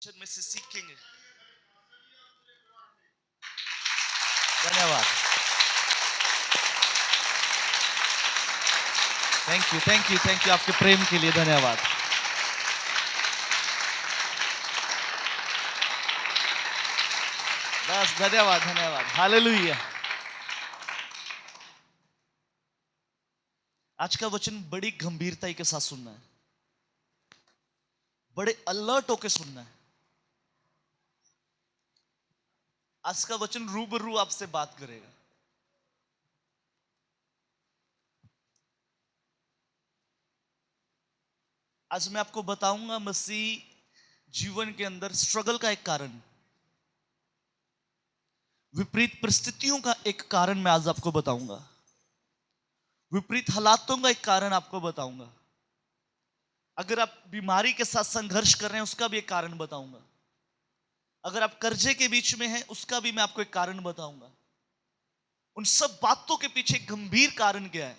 में से सीखेंगे। धन्यवाद। थैंक यू आपके प्रेम के लिए धन्यवाद। बस धन्यवाद। हालेलुया। आज का वचन बड़ी गंभीरता के साथ सुनना है, बड़े अलर्ट होकर सुनना है। आज का वचन रूबरू आपसे बात करेगा। आज मैं आपको बताऊंगा मसीह जीवन के अंदर स्ट्रगल का एक कारण, विपरीत परिस्थितियों का एक कारण मैं आज आपको बताऊंगा, विपरीत हालातों का एक कारण आपको बताऊंगा। अगर आप बीमारी के साथ संघर्ष कर रहे हैं उसका भी एक कारण बताऊंगा। अगर आप कर्जे के बीच में हैं उसका भी मैं आपको एक कारण बताऊंगा। उन सब बातों के पीछे एक गंभीर कारण क्या है,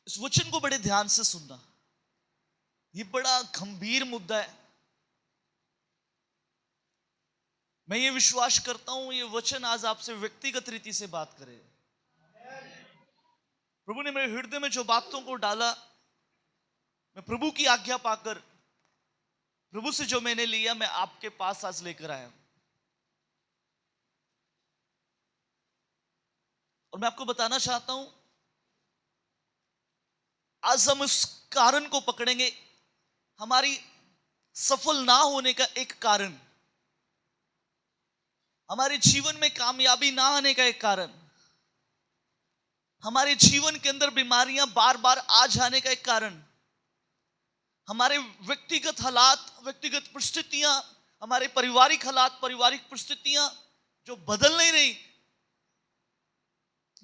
इस वचन को बड़े ध्यान से सुनना। ये बड़ा गंभीर मुद्दा है। मैं ये विश्वास करता हूं ये वचन आज आपसे व्यक्तिगत रीति से बात करे। प्रभु ने मेरे हृदय में जो बातों को डाला, मैं प्रभु की आज्ञा पाकर, प्रभु से जो मैंने लिया, मैं आपके पास आज लेकर आया हूं। और मैं आपको बताना चाहता हूं आज हम उस कारण को पकड़ेंगे, हमारी सफल ना होने का एक कारण, हमारे जीवन में कामयाबी ना आने का एक कारण, हमारे जीवन के अंदर बीमारियां बार बार आ जाने का एक कारण, हमारे व्यक्तिगत हालात, व्यक्तिगत परिस्थितियां, हमारे पारिवारिक हालात, पारिवारिक परिस्थितियां जो बदल नहीं रही,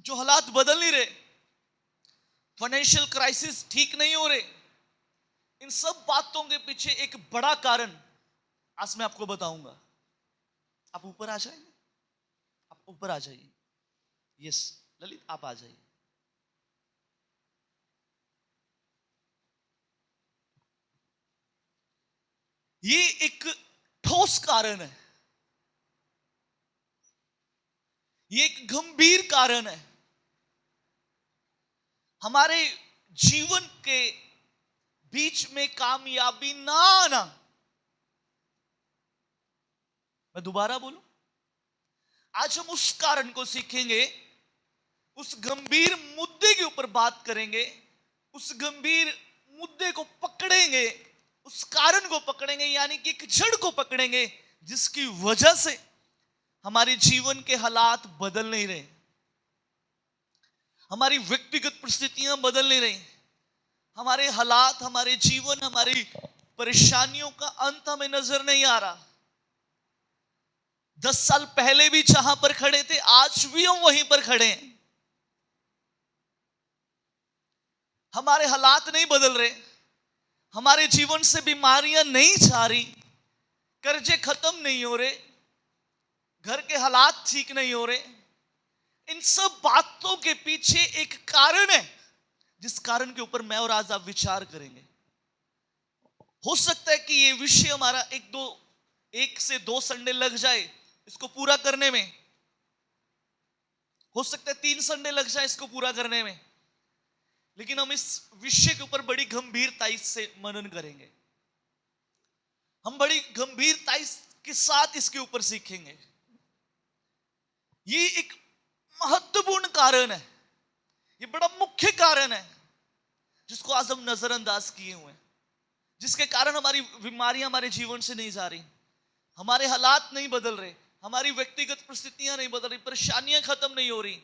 जो हालात बदल नहीं रहे, फाइनेंशियल क्राइसिस ठीक नहीं हो रहे, इन सब बातों के पीछे एक बड़ा कारण आज मैं आपको बताऊंगा। आप ऊपर आ जाएंगे, आप ऊपर आ जाइए। यस ललित, आप आ जाइए। ये एक ठोस कारण है, ये एक गंभीर कारण है। हमारे जीवन के बीच में कामयाबी ना आना, मैं दोबारा बोलूं, आज हम उस कारण को सीखेंगे, उस गंभीर मुद्दे के ऊपर बात करेंगे, उस गंभीर मुद्दे को पकड़ेंगे, उस कारण को पकड़ेंगे, यानी कि एक जड़ को पकड़ेंगे जिसकी वजह से हमारे जीवन के हालात बदल नहीं रहे, हमारी व्यक्तिगत परिस्थितियां बदल नहीं रही, हमारे हालात, हमारे जीवन, हमारी परेशानियों का अंत हमें नजर नहीं आ रहा। 10 साल पहले भी जहां पर खड़े थे आज भी हम वहीं पर खड़े हैं। हमारे हालात नहीं बदल रहे, हमारे जीवन से बीमारियां नहीं जा रही, कर्जे खत्म नहीं हो रहे, घर के हालात ठीक नहीं हो रहे। इन सब बातों के पीछे एक कारण है जिस कारण के ऊपर मैं और आज आप विचार करेंगे। हो सकता है कि ये विषय हमारा एक से दो संडे लग जाए इसको पूरा करने में, हो सकता है 3 संडे लग जाए इसको पूरा करने में, लेकिन हम इस विषय के ऊपर बड़ी गंभीरता से मनन करेंगे, हम बड़ी गंभीरता के साथ इसके ऊपर सीखेंगे। ये एक महत्वपूर्ण कारण है, ये बड़ा मुख्य कारण है जिसको आज हम नजरअंदाज किए हुए हैं, जिसके कारण हमारी बीमारियां हमारे जीवन से नहीं जा रही, हमारे हालात नहीं बदल रहे, हमारी व्यक्तिगत परिस्थितियां नहीं बदल रही, परेशानियां खत्म नहीं हो रही,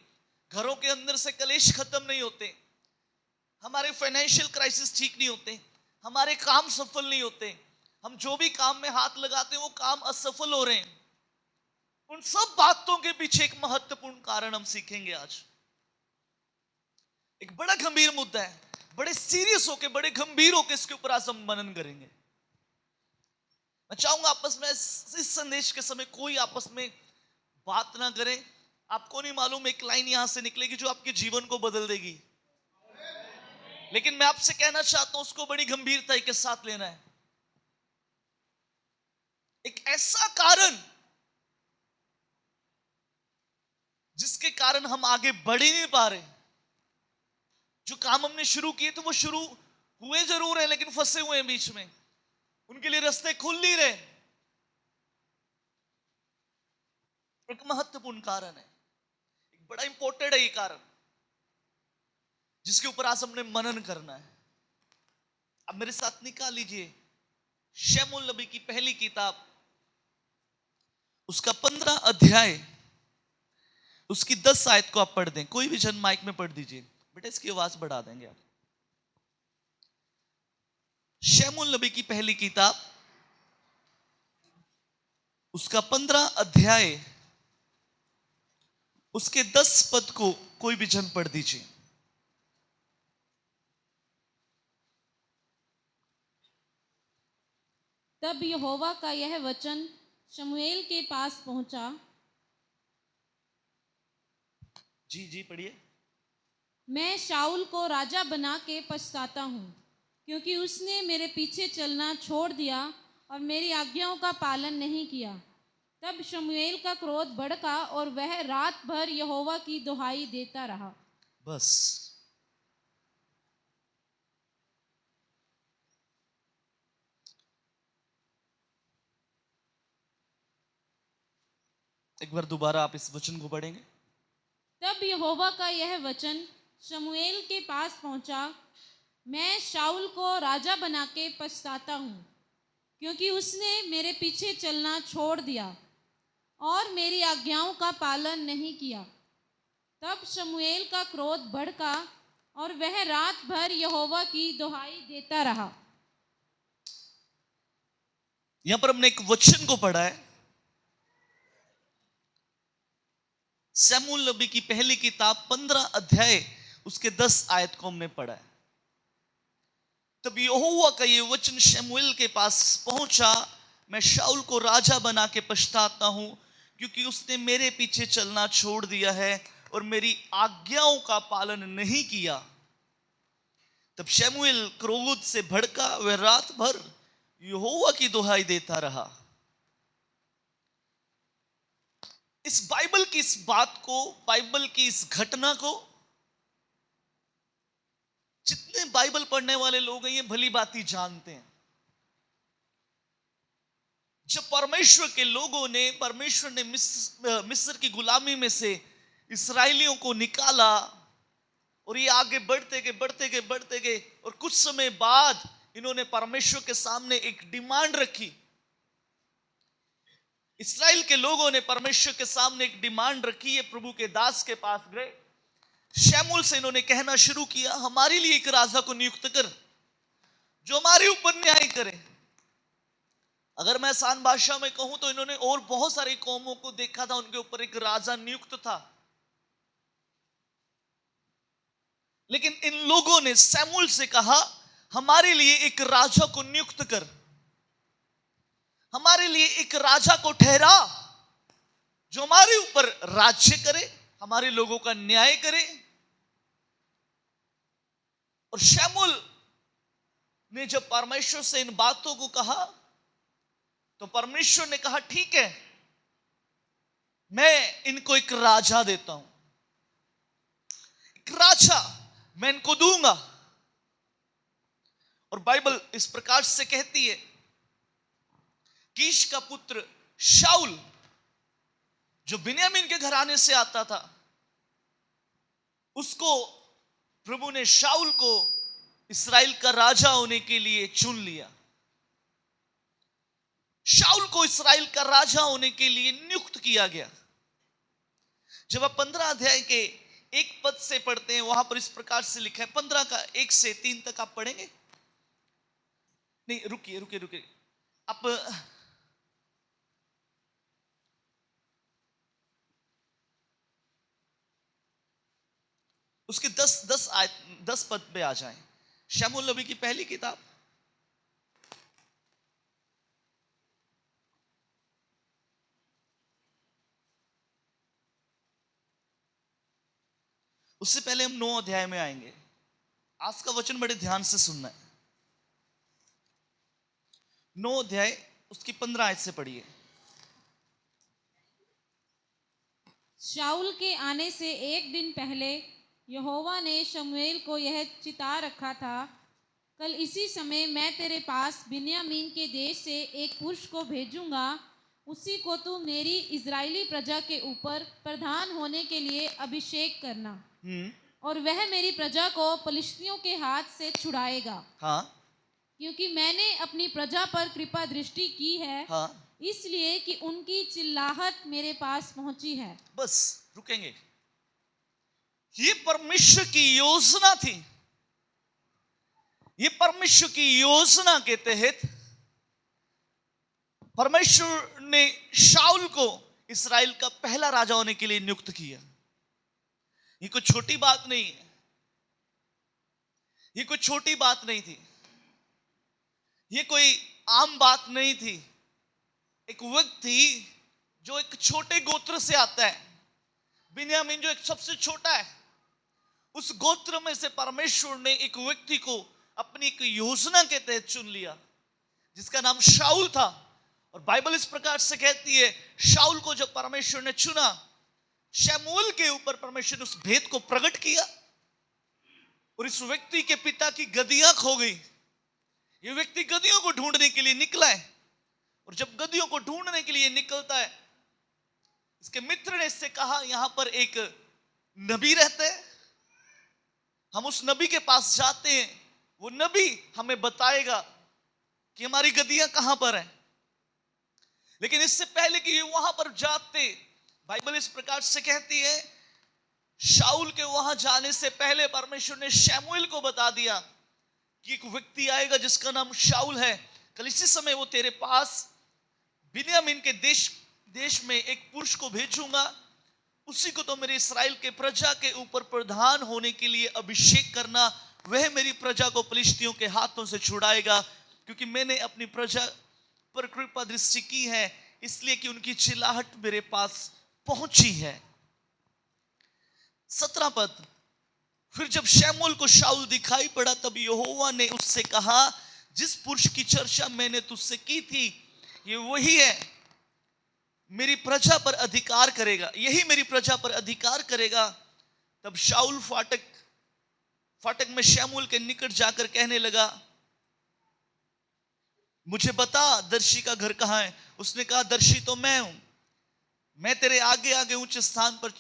घरों के अंदर से कलेश खत्म नहीं होते, हमारे फाइनेंशियल क्राइसिस ठीक नहीं होते, हमारे काम सफल नहीं होते, हम जो भी काम में हाथ लगाते हैं वो काम असफल हो रहे हैं। उन सब बातों के पीछे एक महत्वपूर्ण कारण हम सीखेंगे आज। एक बड़ा गंभीर मुद्दा है, बड़े सीरियस होके, बड़े गंभीर होके इसके ऊपर आज हम मनन करेंगे। मैं चाहूंगा आपस में इस संदेश के समय कोई आपस में बात ना करें। आपको नहीं मालूम एक लाइन यहां से निकलेगी जो आपके जीवन को बदल देगी। लेकिन मैं आपसे कहना चाहता हूं उसको बड़ी गंभीरता के साथ लेना है। एक ऐसा कारण जिसके कारण हम आगे बढ़ ही नहीं पा रहे। जो काम हमने शुरू किए थे वो शुरू हुए जरूर है, लेकिन फंसे हुए हैं बीच में, उनके लिए रास्ते खुल नहीं रहे। एक महत्वपूर्ण कारण है, एक बड़ा इंपॉर्टेंट है ये कारण, जिसके ऊपर आज हमने मनन करना है। अब मेरे साथ निकाल लीजिए शमूएल नबी की पहली किताब, उसका 15 अध्याय, उसकी 10 आयत को आप पढ़ दें। कोई भी जन माइक में पढ़ दीजिए बेटा, इसकी आवाज बढ़ा देंगे आप। शमूएल नबी की पहली किताब, उसका 15 अध्याय, उसके 10 पद को कोई भी जन पढ़ दीजिए। तब यहोवा का यह वचन शमूएल के पास पहुंचा। जी जी पढ़िए। मैं शाऊल को राजा बना के पछताता हूँ, क्योंकि उसने मेरे पीछे चलना छोड़ दिया और मेरी आज्ञाओं का पालन नहीं किया। तब शमूएल का क्रोध भड़का और वह रात भर यहोवा की दुहाई देता रहा। बस एक बार दोबारा आप इस वचन को पढ़ेंगे। तब यहोवा का यह वचन शमूएल के पास पहुंचा। मैं शाऊल को राजा बना के पछताता हूँ, क्योंकि उसने मेरे पीछे चलना छोड़ दिया और मेरी आज्ञाओं का पालन नहीं किया। तब शमूएल का क्रोध भड़का और वह रात भर यहोवा की दुहाई देता रहा। यहां पर हमने एक वचन को पढ़ा है, शमूएल नबी की पहली किताब 15 अध्याय, उसके 10 आयत को हमने पढ़ा है। तब यहोवा का ये वचन शमूएल के पास पहुंचा, मैं शाऊल को राजा बना के पछताता हूं, क्योंकि उसने मेरे पीछे चलना छोड़ दिया है और मेरी आज्ञाओं का पालन नहीं किया। तब शमूएल क्रोध से भड़का, वह रात भर यहोवा की दुहाई देता रहा। इस बाइबल की इस बात को, बाइबल की इस घटना को जितने बाइबल पढ़ने वाले लोग हैं ये भली बात जानते हैं। जब परमेश्वर के लोगों ने, परमेश्वर ने मिस्र की गुलामी में से इस्राएलियों को निकाला, और ये आगे बढ़ते गए बढ़ते गए बढ़ते गए, और कुछ समय बाद इन्होंने परमेश्वर के सामने एक डिमांड रखी। इस्राएल के लोगों ने परमेश्वर के सामने एक डिमांड रखी है। प्रभु के दास के पास गए, शमूएल से इन्होंने कहना शुरू किया, हमारे लिए एक राजा को नियुक्त कर जो हमारे ऊपर न्याय करे। अगर मैं आसान भाषा में कहूं तो इन्होंने और बहुत सारी कौमों को देखा था, उनके ऊपर एक राजा नियुक्त था, लेकिन इन लोगों ने शमूएल से कहा, हमारे लिए एक राजा को नियुक्त कर, हमारे लिए एक राजा को ठहरा जो हमारे ऊपर राज्य करे, हमारे लोगों का न्याय करे। और शमूएल ने जब परमेश्वर से इन बातों को कहा, तो परमेश्वर ने कहा, ठीक है, मैं इनको एक राजा देता हूं, एक राजा मैं इनको दूंगा। और बाइबल इस प्रकार से कहती है, कीश का पुत्र शाऊल जो बिन्यामीन के घराने से आता था, उसको प्रभु ने, शाऊल को, इस्राएल का राजा होने के लिए चुन लिया। शाऊल को इस्राएल का राजा होने के लिए नियुक्त किया गया। जब आप 15 अध्याय के 1 पद से पढ़ते हैं, वहां पर इस प्रकार से लिखा है, 15 का 1 से 3 तक आप पढ़ेंगे। नहीं, रुकिए रुकिए रुकिए, आप उसके 10 पद पे आ जाएं। शमूएल नबी की पहली किताब, उससे पहले हम 9 अध्याय में आएंगे। आज का वचन बड़े ध्यान से सुनना है। 9 अध्याय उसकी 15 आयत से पढ़िए। शाऊल के आने से एक दिन पहले यहोवा ने शमूएल को यह चिता रखा था, कल इसी समय मैं तेरे पास बिन्यामीन के देश से एक पुरुष को भेजूंगा, उसी को तू मेरी इजरायली प्रजा के ऊपर प्रधान होने के लिए अभिषेक करना, और वह मेरी प्रजा को पलिश्तियों के हाथ से छुड़ाएगा। हाँ क्योंकि मैंने अपनी प्रजा पर कृपा दृष्टि की है, हाँ, इसलिए कि उनकी चिल्लाहट मेरे पास पहुंची है। बस रुकेंगे। ये परमेश्वर की योजना थी। ये परमेश्वर की योजना के तहत परमेश्वर ने शाऊल को इस्राएल का पहला राजा होने के लिए नियुक्त किया। ये कोई छोटी बात नहीं है, ये कोई छोटी बात नहीं थी, ये कोई आम बात नहीं थी। एक व्यक्ति जो एक छोटे गोत्र से आता है, बिन्यामीन जो एक सबसे छोटा है, उस गोत्र में से परमेश्वर ने एक व्यक्ति को अपनी एक योजना के तहत चुन लिया, जिसका नाम शाऊल था। और बाइबल इस प्रकार से कहती है, शाऊल को जब परमेश्वर ने चुना, शमूएल के ऊपर परमेश्वर ने उस भेद को प्रकट किया, और इस व्यक्ति के पिता की गदियां खो गई। ये व्यक्ति गदियों को ढूंढने के लिए निकला है, और जब गदियों को ढूंढने के लिए निकलता है, इसके मित्र ने इससे कहा, यहां पर एक नबी रहते हैं, हम उस नबी के पास जाते हैं, वो नबी हमें बताएगा कि हमारी गदियां कहां पर हैं। लेकिन इससे पहले कि ये वहां पर जाते, बाइबल इस प्रकार से कहती है, शाऊल के वहां जाने से पहले परमेश्वर ने शमूएल को बता दिया कि एक व्यक्ति आएगा जिसका नाम शाऊल है, कल इसी समय वो तेरे पास बिन्यामीन के देश में एक पुरुष को भेजूंगा, उसी को तो मेरे इस्राएल के प्रजा के ऊपर प्रधान होने के लिए अभिषेक करना, वह मेरी प्रजा को पलिश्तियों के हाथों से छुड़ाएगा, क्योंकि मैंने अपनी प्रजा पर कृपा दृष्टि की है, इसलिए कि उनकी चिल्लाहट मेरे पास पहुंची है। 17 पद, फिर जब शमूएल को शाऊल दिखाई पड़ा, तब यहोवा ने उससे कहा, जिस पुरुष की चर्चा मैंने तुझसे की थी, ये वही है, मेरी प्रजा पर अधिकार करेगा, यही मेरी प्रजा पर अधिकार करेगा। तब शाऊल फाटक में शमूएल के निकट जाकर कहने लगा, मुझे बता दर्शी का घर कहां है। उसने कहा, दर्शी तो मैं हूं, मैं तेरे आगे आगे ऊंचे स्थान पर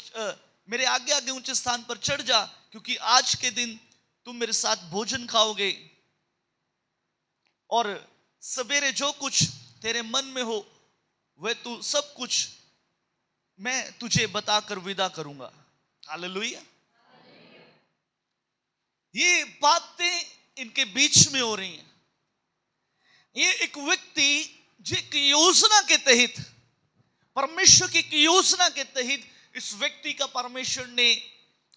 मेरे आगे आगे ऊंचे स्थान पर चढ़ जा, क्योंकि आज के दिन तुम मेरे साथ भोजन खाओगे, और सवेरे जो कुछ तेरे मन में हो वह तू सब कुछ मैं तुझे बताकर विदा करूंगा। हालेलुया। ये बातें इनके बीच में हो रही हैं। ये एक व्यक्ति जो एक योजना के तहत, परमेश्वर की एक योजना के तहत, इस व्यक्ति का परमेश्वर ने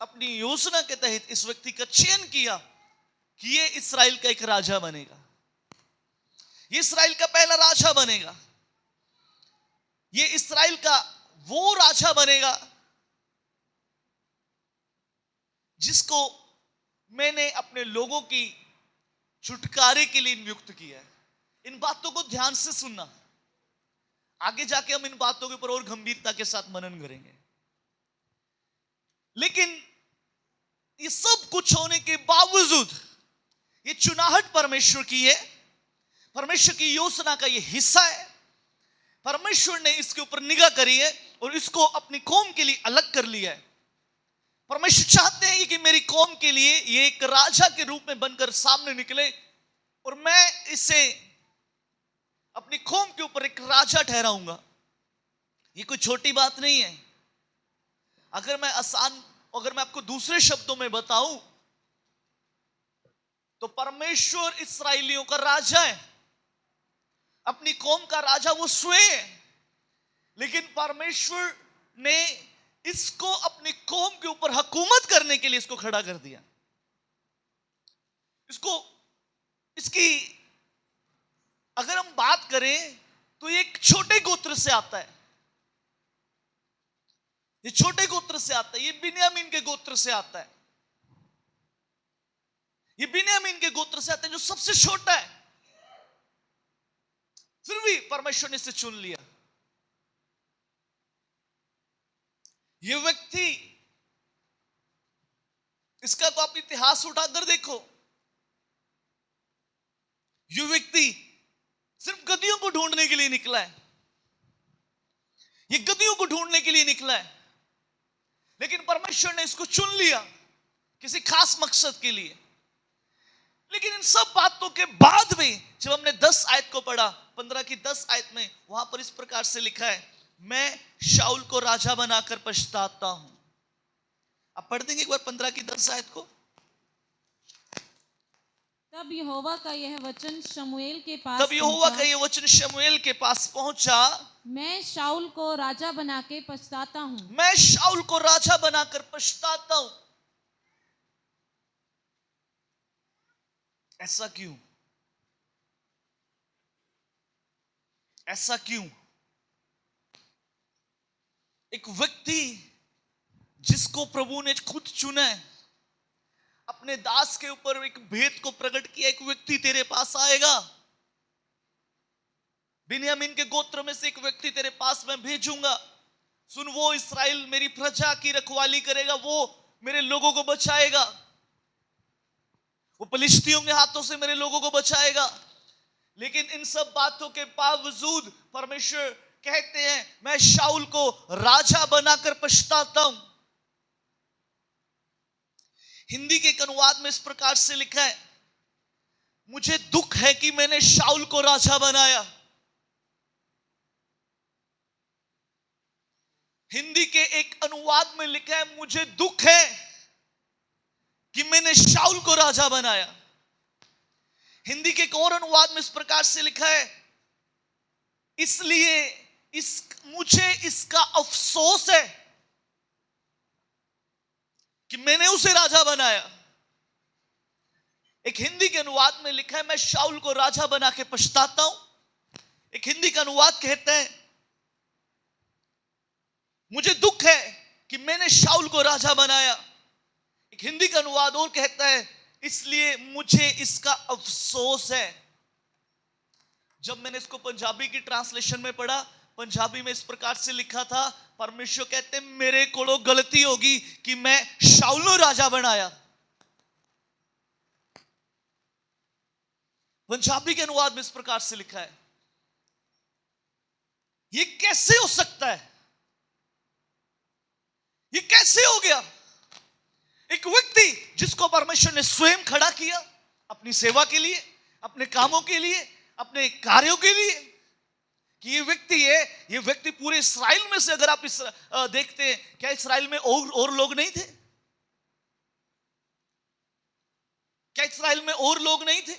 अपनी योजना के तहत इस व्यक्ति का चयन किया कि ये इस्राएल का एक राजा बनेगा, ये इस्राएल का पहला राजा बनेगा, ये इस्राएल का वो राजा बनेगा जिसको मैंने अपने लोगों की छुटकारे के लिए नियुक्त किया है। इन बातों को ध्यान से सुनना, आगे जाके हम इन बातों के ऊपर और गंभीरता के साथ मनन करेंगे। लेकिन ये सब कुछ होने के बावजूद ये चुनाहट परमेश्वर की है, परमेश्वर की योजना का ये हिस्सा है। परमेश्वर ने इसके ऊपर निगाह करी है और इसको अपनी कौम के लिए अलग कर लिया है। परमेश्वर चाहते हैं कि मेरी कौम के लिए ये एक राजा के रूप में बनकर सामने निकले, और मैं इसे अपनी कौम के ऊपर एक राजा ठहराऊंगा। ये कोई छोटी बात नहीं है। अगर मैं आपको दूसरे शब्दों में बताऊं तो परमेश्वर इस्राएलियों का राजा है, अपनी कौम का राजा वो स्वयं है, लेकिन परमेश्वर ने इसको अपनी कौम के ऊपर हुकूमत करने के लिए इसको खड़ा कर दिया। इसकी अगर हम बात करें तो ये एक छोटे गोत्र से आता है, ये छोटे गोत्र से आता है, ये बिन्यामीन के गोत्र से आता है। ये बिन्यामीन के गोत्र से आते हैं, जो सबसे छोटा है। फिर भी परमेश्वर ने इसे चुन लिया। ये व्यक्ति, इसका तो आप इतिहास उठाकर देखो, ये व्यक्ति सिर्फ गद्दियों को ढूंढने के लिए निकला है। ये गद्दियों को ढूंढने के लिए निकला है, लेकिन परमेश्वर ने इसको चुन लिया किसी खास मकसद के लिए। लेकिन इन सब बातों के बाद भी जब हमने 10 आयत को पढ़ा, 15 की 10 आयत में, वहां पर इस प्रकार से लिखा है, मैं शाऊल को राजा बनाकर पछताता हूं। आप पढ़ देंगे एक बार 15 की 10 आयत को। तब यहोवा का यह वचन शमूएल के पास तब यहोवा का पहुंचा, यह वचन शमूएल के पास पहुंचा, मैं शाऊल को राजा बना के पछताता हूं। मैं शाऊल को राजा बनाकर पछताता हूं। ऐसा क्यों? ऐसा क्यों? एक व्यक्ति जिसको प्रभु ने खुद चुना है, अपने दास के ऊपर एक भेद को प्रकट किया, एक व्यक्ति तेरे पास आएगा, बिन्यामीन के गोत्र में से एक व्यक्ति तेरे पास मैं भेजूंगा। सुन, वो इस्राएल मेरी प्रजा की रखवाली करेगा, वो मेरे लोगों को बचाएगा, वो पलिश्तियों के हाथों से मेरे लोगों को बचाएगा। लेकिन इन सब बातों के बावजूद परमेश्वर कहते हैं, मैं शाऊल को राजा बनाकर पछताता हूं। हिंदी के एक अनुवाद में इस प्रकार से लिखा है, मुझे दुख है कि मैंने शाऊल को राजा बनाया। हिंदी के एक अनुवाद में लिखा है, मुझे दुख है कि मैंने शाऊल को राजा बनाया। हिंदी के एक और अनुवाद में इस प्रकार से लिखा है, इसलिए मुझे इसका अफसोस है कि मैंने उसे राजा बनाया। एक हिंदी के अनुवाद में लिखा है, मैं शाऊल को राजा बना के पछताता हूं। एक हिंदी का अनुवाद कहता है, मुझे दुख है कि मैंने शाऊल को राजा बनाया। एक हिंदी का अनुवाद और कहता है, इसलिए मुझे इसका अफसोस है। जब मैंने इसको पंजाबी की ट्रांसलेशन में पढ़ा, पंजाबी में इस प्रकार से लिखा था, परमेश्वर कहते हैं, मेरे कोलों गलती होगी कि मैं शाऊल को राजा बनाया। पंजाबी के अनुवाद में इस प्रकार से लिखा है, ये कैसे हो सकता है? ये कैसे हो गया? एक व्यक्ति जिसको परमेश्वर ने स्वयं खड़ा किया अपनी सेवा के लिए, अपने कामों के लिए, अपने कार्यों के लिए, कि ये व्यक्ति है, ये व्यक्ति पूरे इस्राएल में से, अगर आप देखते हैं, क्या इस्राएल में और लोग नहीं थे? क्या इस्राएल में और लोग नहीं थे?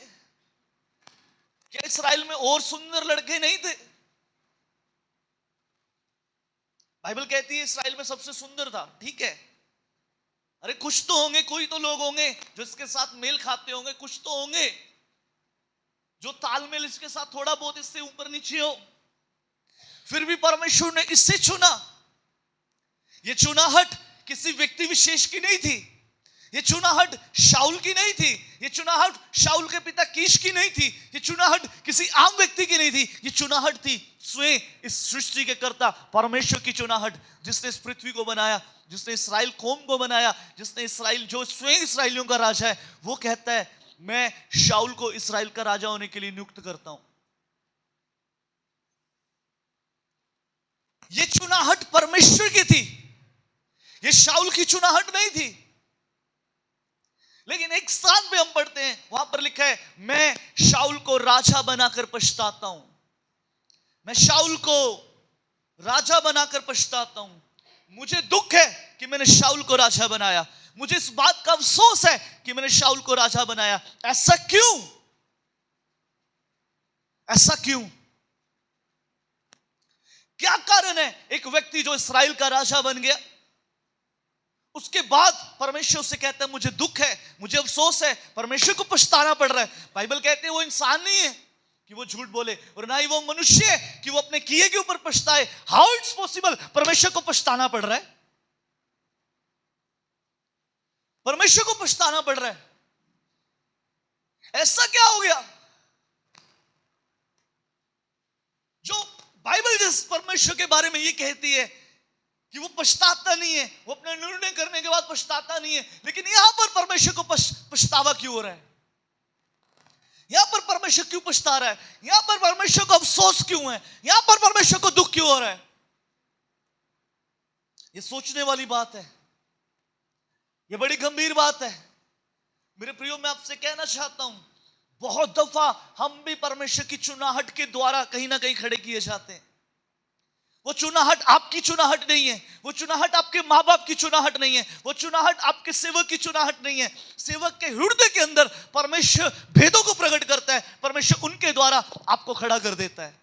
क्या इस्राएल में और सुंदर लड़के नहीं थे? बाइबल कहती है इस्राएल में सबसे सुंदर था, ठीक है। अरे कुछ तो होंगे, कोई तो लोग होंगे जो इसके साथ मेल खाते होंगे, कुछ तो होंगे जो तालमेल इसके साथ थोड़ा बहुत इससे ऊपर नीचे हो। फिर भी परमेश्वर ने इससे चुना। ये चुनाहट किसी व्यक्ति विशेष की नहीं थी, ये चुनाहट शाऊल की नहीं थी, ये चुनाहट शाऊल के पिता कीश की नहीं थी, ये चुनाहट किसी आम व्यक्ति की नहीं थी, ये चुनाहट थी स्वयं इस सृष्टि के कर्ता परमेश्वर की चुनाहट, जिसने इस पृथ्वी को बनाया, जिसने इस्राएल कौम को बनाया, जिसने इस्राएल, जो स्वयं इसराइलियों का राजा है, वो कहता है, मैं शाऊल को इस्राएल का राजा होने के लिए नियुक्त करता हूं। ये चुनाहट परमेश्वर की थी, ये शाऊल की चुनाहट नहीं थी। लेकिन एक स्थान पे हम पढ़ते हैं, वहां पर लिखा है, मैं शाऊल को राजा बनाकर पछताता हूं। मैं शाऊल को राजा बनाकर पछताता हूं। मुझे दुख है कि मैंने शाऊल को राजा बनाया। मुझे इस बात का अफसोस है कि मैंने शाऊल को राजा बनाया। ऐसा क्यों? ऐसा क्यों? क्या कारण है? एक व्यक्ति जो इस्राएल का राजा बन गया, उसके बाद परमेश्वर से कहता है, मुझे दुख है, मुझे अफसोस है, परमेश्वर को पछताना पड़ रहा है। बाइबल कहते हैं वो इंसान नहीं है कि वो झूठ बोले, और ना ही वो मनुष्य है कि वो अपने किए के ऊपर पछताए। How it's possible? परमेश्वर को पछताना पड़ रहा है, परमेश्वर को पछताना पड़ रहा है। ऐसा क्या हो गया जो बाइबल जिस परमेश्वर के बारे में ये कहती है कि वो पछताता नहीं है, वो अपने निर्णय करने के बाद पछताता नहीं है, लेकिन यहां पर परमेश्वर को पछतावा क्यों हो रहा है? यहां पर परमेश्वर क्यों पछता रहा है? यहां पर परमेश्वर को अफसोस क्यों है? यहां पर परमेश्वर को दुख क्यों हो रहा है? ये सोचने वाली बात है, ये बड़ी गंभीर बात है। मेरे प्रियो, मैं आपसे कहना चाहता हूं, बहुत दफा हम भी परमेश्वर की चुनाहट के द्वारा कहीं ना कहीं खड़े किए जाते हैं। वो चुनाहट आपकी चुनाहट नहीं है, वो चुनाहट आपके माँ बाप की चुनाहट नहीं है, वो चुनाहट आपके सेवक की चुनाहट नहीं है। सेवक के हृदय के अंदर परमेश्वर भेदों को प्रकट करता है, परमेश्वर उनके द्वारा आपको खड़ा कर देता है।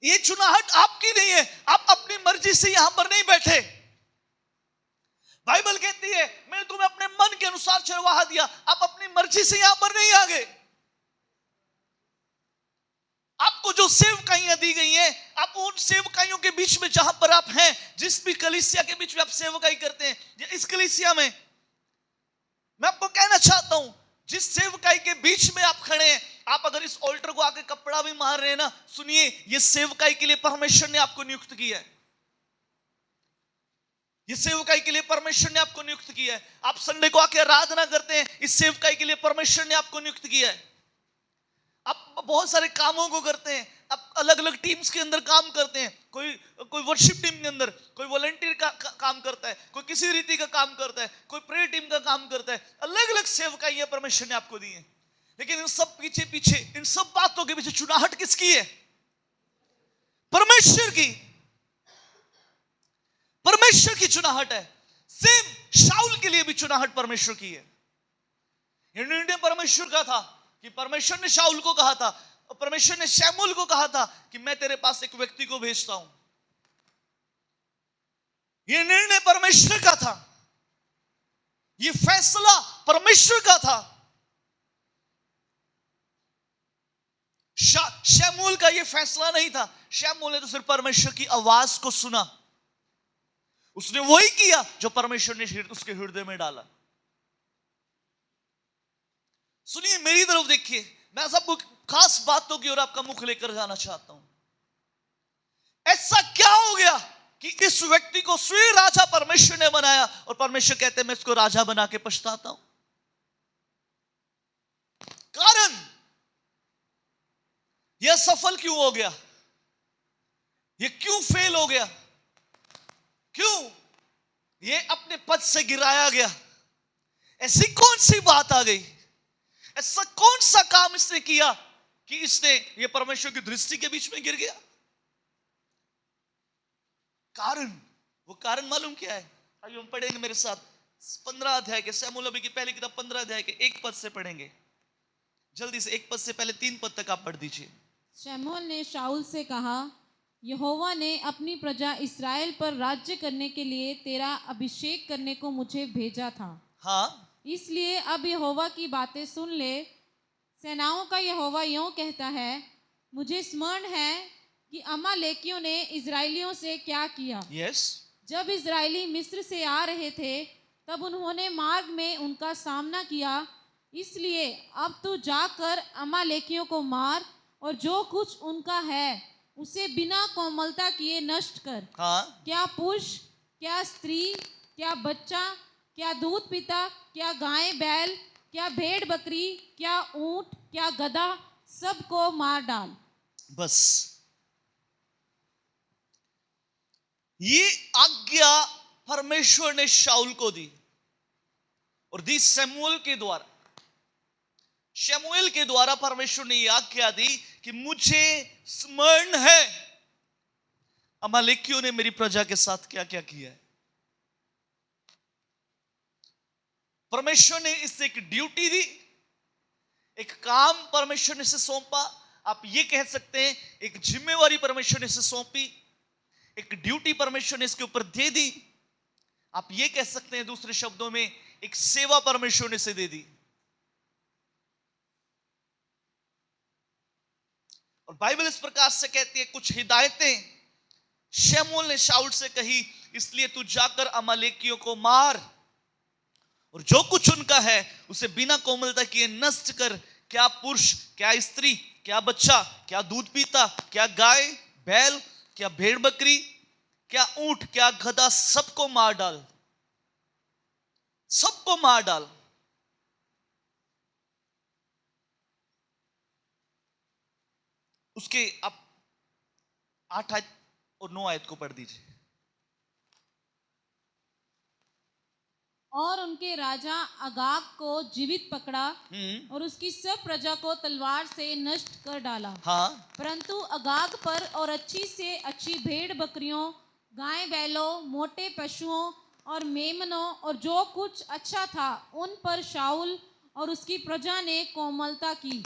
ये चुनाहट आपकी नहीं है, आप अपनी मर्जी से यहां पर नहीं बैठे। बाइबल कहती है मैंने तुम्हें अपने मन के अनुसार चरवाहा दिया, आप अपनी मर्जी से यहां पर नहीं आ गए। आपको जो सेवकाइयां दी गई हैं, आप उन सेवकाइयों के बीच में जहां पर आप हैं, जिस भी कलीसिया के बीच में आप सेवकाई करते हैं, इस कलीसिया में मैं आपको कहना चाहता हूं, जिस सेवकाई के बीच में आप खड़े हैं, आप अगर इस ऑल्टर को आके कपड़ा भी मार रहे हैं ना, सुनिए, ये सेवकाई के लिए परमेश्वर ने आपको नियुक्त किया है। ये सेवकाई के लिए परमेश्वर ने आपको नियुक्त किया है। आप संडे को आके आराधना करते हैं, इस सेवकाई के लिए परमेश्वर ने आपको नियुक्त किया है। आप बहुत सारे कामों को करते हैं, आप अलग अलग टीम्स के अंदर काम करते हैं। कोई वर्शिप टीम के अंदर, कोई वॉलंटियर का काम करता है, कोई किसी रीति का काम करता है, कोई प्रेयर टीम का काम करता है। अलग अलग सेवकाइयां परमेश्वर ने आपको दी है, लेकिन इन सब पीछे इन सब बातों के पीछे चुनाहट किसकी है? परमेश्वर की। परमेश्वर की चुनाहट है। सेम शाऊल के लिए भी चुनाहट परमेश्वर की है। ये निर्णय परमेश्वर का था कि परमेश्वर ने शाऊल को कहा था, और परमेश्वर ने शमूएल को कहा था कि मैं तेरे पास एक व्यक्ति को भेजता हूं। ये निर्णय परमेश्वर का था, ये फैसला परमेश्वर का था। शमूएल का ये फैसला नहीं था। शमूएल ने तो सिर्फ परमेश्वर की आवाज को सुना, उसने वही किया जो परमेश्वर ने उसके हृदय में डाला। सुनिए, मेरी तरफ देखिए, मैं सबको खास बातों की ओर आपका मुख लेकर जाना चाहता हूं। ऐसा क्या हो गया कि इस व्यक्ति को स्वयं राजा परमेश्वर ने बनाया, और परमेश्वर कहते हैं मैं इसको राजा बना के पछताता हूं? कारण यह सफल क्यों हो गया? यह क्यों फेल हो गया? क्यों ये अपने पद से गिराया गया? ऐसी कौन सी बात आ गई? ऐसा कौन सा काम इसने किया कि इसने ये परमेश्वर की दृष्टि के बीच में गिर गया? कारण, वो कारण मालूम क्या है? आइए हम पढ़ेंगे मेरे साथ 15 अध्याय के, शमूएल नबी की पहली किताब 15 अध्याय के 1 पद से पढ़ेंगे। जल्दी से 1 पद से पहले 3 पद तक आप पढ़ दीजिए। शमूएल ने शाऊल से कहा, यहोवा ने अपनी प्रजा इस्राएल पर राज्य करने के लिए तेरा अभिषेक करने को मुझे भेजा था। हाँ, इसलिए अब यहोवा की बातें सुन ले। सेनाओं का यहोवा यूं कहता है, मुझे स्मरण है कि अमालेकियों ने इजराइलियों से क्या किया। यस। जब इजराइली मिस्र से आ रहे थे, तब उन्होंने मार्ग में उनका सामना किया। इसलिए अब तू जाकर अमालेकियों को मार, और जो कुछ उनका है उसे बिना कोमलता किए नष्ट कर। हाँ, क्या पुरुष, क्या स्त्री, क्या बच्चा, क्या दूध पिता, क्या गाय बैल, क्या भेड़ बकरी, क्या ऊंट, क्या गधा, सबको मार डाल। बस ये आज्ञा परमेश्वर ने शाऊल को दी, और दी शमूएल के द्वारा। शमूएल के द्वारा परमेश्वर ने यह आज्ञा दी कि मुझे स्मरण है अमालेकियों ने मेरी प्रजा के साथ क्या क्या किया है। परमेश्वर ने इससे एक ड्यूटी दी, एक काम परमेश्वर ने इसे सौंपा। आप ये कह सकते हैं एक जिम्मेवारी परमेश्वर ने इसे सौंपी, एक ड्यूटी परमेश्वर ने इसके ऊपर दे दी। आप ये कह सकते हैं दूसरे शब्दों में एक सेवा परमेश्वर ने इसे दे दी। और बाइबल इस प्रकार से कहती है, कुछ हिदायतें शमूएल ने शाऊल से कही, इसलिए तू जाकर अमालेकियों को मार, और जो कुछ उनका है उसे बिना कोमलता किए नष्ट कर। क्या पुरुष, क्या स्त्री, क्या बच्चा, क्या दूध पीता, क्या गाय बैल, क्या भेड़ बकरी, क्या ऊंट, क्या गधा, सबको मार डाल, सबको मार डाल। उसके आप 8 आयत और 9 आयत को पढ़ दीजिए। और उनके राजा अगाग को जीवित पकड़ा और उसकी सब प्रजा को तलवार से नष्ट कर डाला। हाँ, परंतु अगाग पर और अच्छी से अच्छी भेड़ बकरियों, गाय बैलों, मोटे पशुओं और मेमनों और जो कुछ अच्छा था उन पर शाऊल और उसकी प्रजा ने कोमलता की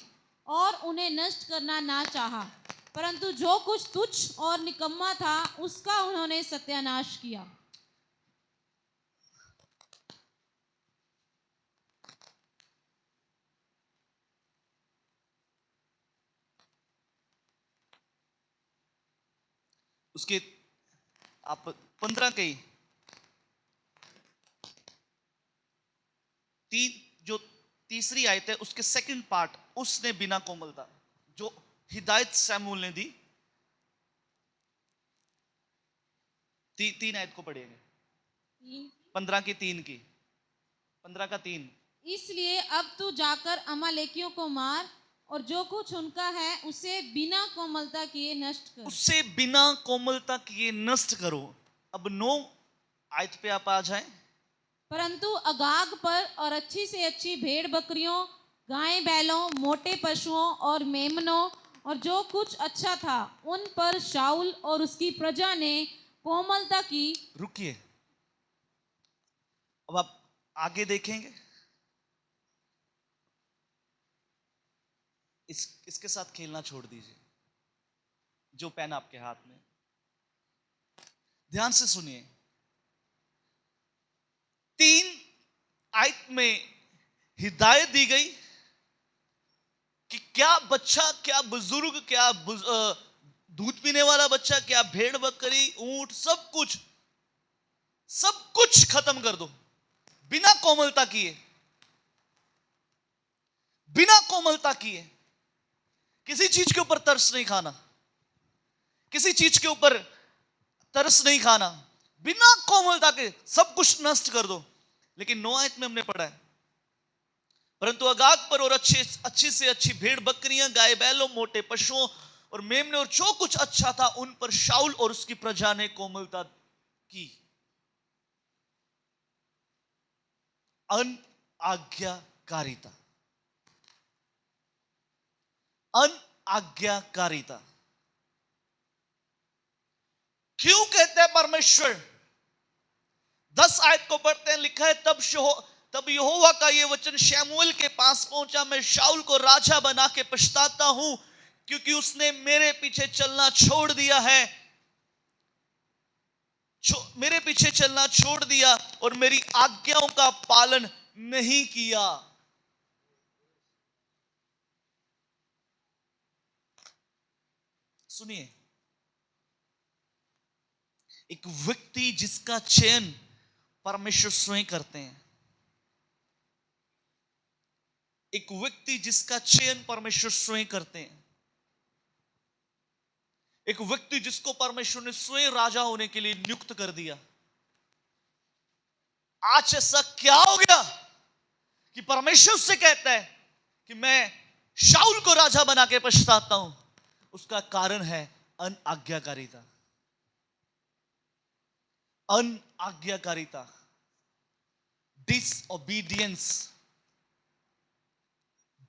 और उन्हें नष्ट करना ना चाहा। परंतु जो कुछ तुच्छ और निकम्मा था उसका उन्होंने सत्यानाश किया। उसके आप 15 के तीन, जो तीसरी आयत है उसके सेकंड पार्ट, उसने बिना कोमलता, जो हिदायत शमूएल ने दी। 3 आयत को पढ़ेंगे, 15 की 3 की, 15 का 3। इसलिए अब तू जाकर अमालेकियों को मार और जो कुछ उनका है उसे बिना कोमलता किए नष्ट कर। उससे बिना कोमलता किए नष्ट करो। अब 9 आयत पे आप आ जाएं। परंतु अगाग पर और अच्छी से अच्छी भेड़ बकरियों, गाय बैलों, मोटे पशुओं और मेमनों और जो कुछ अच्छा था उन पर शाऊल और उसकी प्रजा ने कोमलता की। रुकिए, अब आप आगे देखेंगे। इसके साथ खेलना छोड़ दीजिए, जो पेन आपके हाथ में। ध्यान से सुनिए। 3 आयत में हिदायत दी गई कि क्या बच्चा, क्या बुजुर्ग, क्या दूध पीने वाला बच्चा, क्या भेड़ बकरी ऊंट, सब कुछ खत्म कर दो बिना कोमलता किए। बिना कोमलता किए किसी चीज के ऊपर तरस नहीं खाना, किसी चीज के ऊपर तरस नहीं खाना, बिना कोमलता के सब कुछ नष्ट कर दो। लेकिन 9 आयत में हमने पढ़ा है, परंतु अगाग पर और अच्छी से अच्छी भेड़ बकरियां, गाय बैलों, मोटे पशुओं और मेमने और जो कुछ अच्छा था उन पर शाऊल और उसकी प्रजा ने कोमलता की। अनआज्ञाकारिता, अनआज्ञाकारिता। क्यों कहते हैं परमेश्वर? 10 आयत को पढ़ते हैं, लिखा है तब यहोवा का यह वचन शमूएल के पास पहुंचा, मैं शाऊल को राजा बना के पछताता हूं क्योंकि उसने मेरे पीछे चलना छोड़ दिया है, मेरे पीछे चलना छोड़ दिया और मेरी आज्ञाओं का पालन नहीं किया। सुनिए, एक व्यक्ति जिसका चयन परमेश्वर स्वयं करते हैं, एक व्यक्ति जिसका चयन परमेश्वर स्वयं करते हैं, एक व्यक्ति जिसको परमेश्वर ने स्वयं राजा होने के लिए नियुक्त कर दिया। आज ऐसा क्या हो गया कि परमेश्वर से कहता है कि मैं शाऊल को राजा बना के पछताता हूं? उसका कारण है अनआज्ञाकारिता, अनआज्ञाकारिता, डिसओबीडियंस,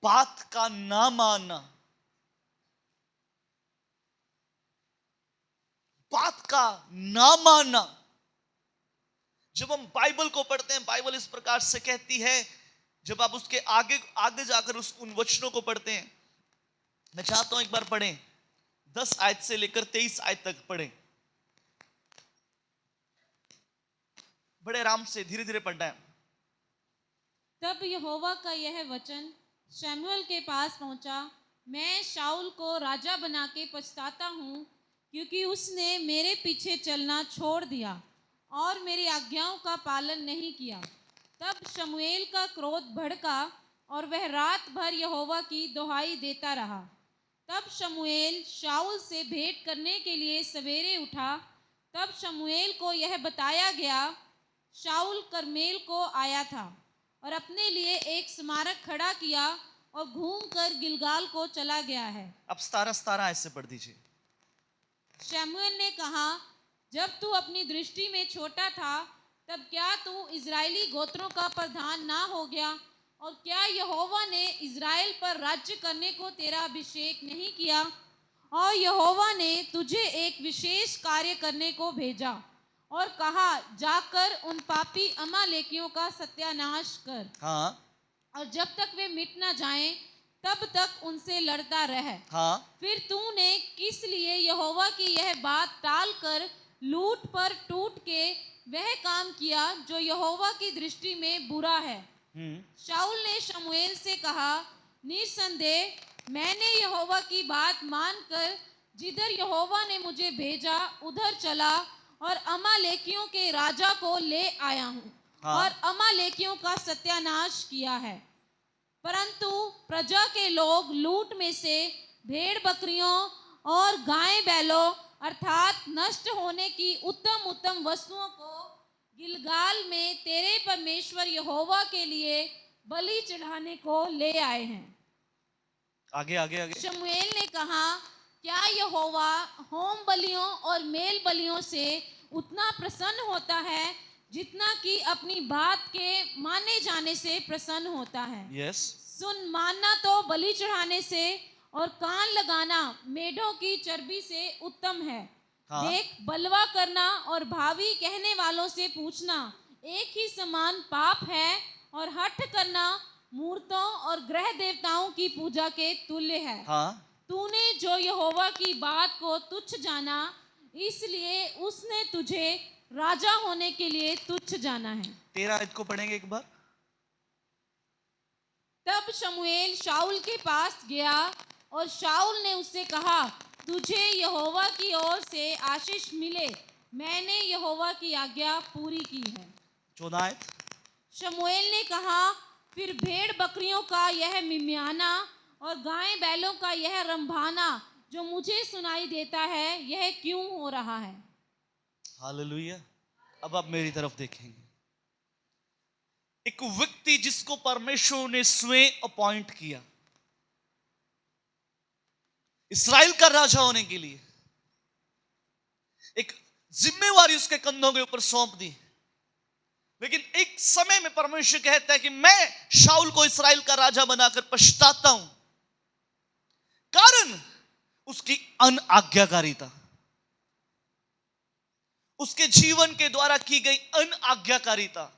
बात का ना मानना, बात का ना मानना। जब हम बाइबल को पढ़ते हैं, बाइबल इस प्रकार से कहती है, जब आप उसके आगे आगे जाकर उन वचनों को पढ़ते हैं, मैं चाहता हूं एक बार पढ़ें, 10 आयत से लेकर 23 आयत तक पढ़ें। बड़े आराम से धीरे धीरे पढ़ना है। तब यहोवा का यह वचन शमूएल के पास पहुंचा, मैं शाऊल को राजा बना के पछताता हूँ क्योंकि उसने मेरे पीछे चलना छोड़ दिया और मेरी आज्ञाओं का पालन नहीं किया। तब शमूएल का क्रोध भड़का और वह रात भर यहोवा की दुहाई देता रहा। तब शमूएल शाऊल से भेंट करने के लिए सवेरे उठा। तब शमूएल को यह बताया गया, शाऊल करमेल को आया था और अपने लिए एक स्मारक खड़ा किया और घूमकर गिलगाल को चला गया है। अब 17 ऐसे पढ़ दीजिए। शमूएल ने कहा, जब तू अपनी दृष्टि में छोटा था तब क्या तू इजरायली गोत्रों का प्रधान ना हो गया? और क्या यहोवा ने इजराइल पर राज्य करने को तेरा अभिषेक नहीं किया? और यहोवा ने तुझे एक विशेष कार्य करने को भेजा और कहा, जाकर उन पापी अमालेकियों का सत्यानाश कर। हाँ और जब तक वे मिट ना जाएं तब तक उनसे लड़ता रह। हाँ। फिर तूने किस लिए यहोवा की यह बात टालकर लूट पर टूट के वह काम किया जो यहोवा की दृष्टि में बुरा है? शाऊल ने शमूएल से कहा, निसंदेह मैंने यहोवा की बात मानकर जिधर यहोवा ने मुझे भेजा उधर चला और अमालेकियों के राजा को ले आया हूँ। हाँ। और अमालेकियों का सत्यानाश किया है। परंतु प्रजा के लोग लूट में से भेड़ बकरियों और गाय बैलों अर्थात नष्ट होने की उत्तम उत्तम वस्तुओं को गिलगाल में तेरे परमेश्वर यहोवा के लिए बलि चढ़ाने को ले आए हैं। आगे आगे आगे। शमूएल ने कहा, क्या यहोवा होम बलियों और मेल बलियों से उतना प्रसन्न होता है जितना कि अपनी बात के माने जाने से प्रसन्न होता है? यस। सुन, मानना तो बलि चढ़ाने से और कान लगाना मेढ़ों की चर्बी से उत्तम है। हाँ। देख, बलवा करना और भावी कहने वालों से पूछना एक ही समान पाप है और हठ करना मूर्तों और ग्रह देवताओं की पूजा के तुल्य है। हाँ। तूने जो यहोवा की बात को तुच्छ जाना, इसलिए उसने तुझे राजा होने के लिए तुच्छ जाना है। 13 आयत को पढ़ेंगे एक बार। तब शमूएल शाऊल के पास गया और शाऊल ने उससे कहा, तुझे यहोवा की ओर से आशीष मिले, मैंने यहोवा की आज्ञा पूरी की है। 14 आयत। शमूएल ने कहा, फिर भेड़ बकरियों का यह मिमियाना और गाय बैलों का यह रंभाना जो मुझे सुनाई देता है, यह क्यों हो रहा है? हालेलुया। अब आप मेरी तरफ देखेंगे। एक व्यक्ति जिसको परमेश्वर ने स्वयं अपॉइंट किया इस्राएल का राजा होने के लिए, एक जिम्मेवारी उसके कंधों के ऊपर सौंप दी। लेकिन एक समय में परमेश्वर कहता है कि मैं शाऊल को इस्राएल का राजा बनाकर पछताता हूं, कारण उसकी अनआज्ञाकारिता, उसके जीवन के द्वारा की गई अनआज्ञाकारिता।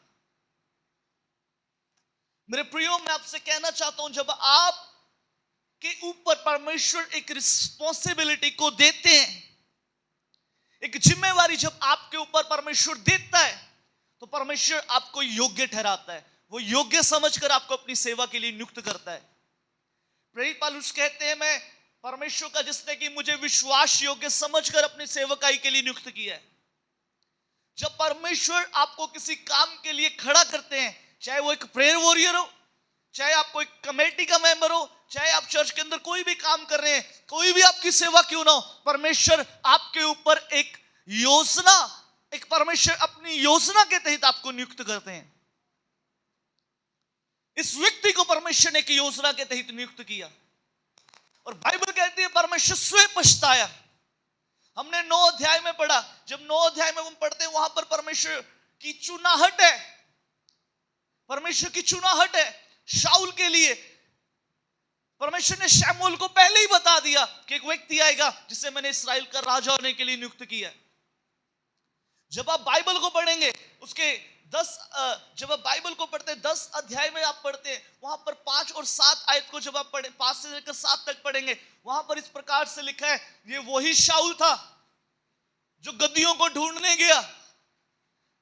मेरे प्रियो, मैं आपसे कहना चाहता हूं, जब आप के ऊपर परमेश्वर एक रिस्पॉन्सिबिलिटी को देते हैं, एक जिम्मेवारी जब आपके ऊपर परमेश्वर देता है, तो परमेश्वर आपको योग्य ठहराता है। वो योग्य समझकर आपको अपनी सेवा के लिए नियुक्त करता है। प्रेरित पौलुस कहते हैं, मैं परमेश्वर का जिसने कि मुझे विश्वास योग्य समझकर अपनी सेवकाई के लिए नियुक्त किया है। जब परमेश्वर आपको किसी काम के लिए खड़ा करते हैं, चाहे वो एक प्रेयर वॉरियर हो, चाहे आप कोई कमेटी का मेंबर हो, चाहे आप चर्च के अंदर कोई भी काम कर रहे हैं, कोई भी आपकी सेवा क्यों ना हो, परमेश्वर आपके ऊपर एक योजना, एक परमेश्वर अपनी योजना के तहत आपको नियुक्त करते हैं। इस व्यक्ति को परमेश्वर ने एक योजना के तहत नियुक्त किया और बाइबल कहती है परमेश्वर स्वयं पछताया। हमने 9 अध्याय में पढ़ा, जब 9 अध्याय में हम पढ़ते हैं वहां पर परमेश्वर की चुनाहट है, परमेश्वर की चुनाहट है शाऊल के लिए। परमेश्वर ने शमूएल को पहले ही बता दिया कि एक व्यक्ति आएगा जिसे मैंने इस्राएल का राजा होने के लिए नियुक्त किया। जब आप बाइबल को पढ़ेंगे, उसके 10 जब आप बाइबल को पढ़ते हैं 10 अध्याय में आप पढ़ते हैं, वहां पर 5 और 7 आयत को जब आप पढ़े 5 से लेकर 7 तक पढ़ेंगे, वहां पर इस प्रकार से लिखा है, ये वही शाऊल था जो गद्दियों को ढूंढने गया,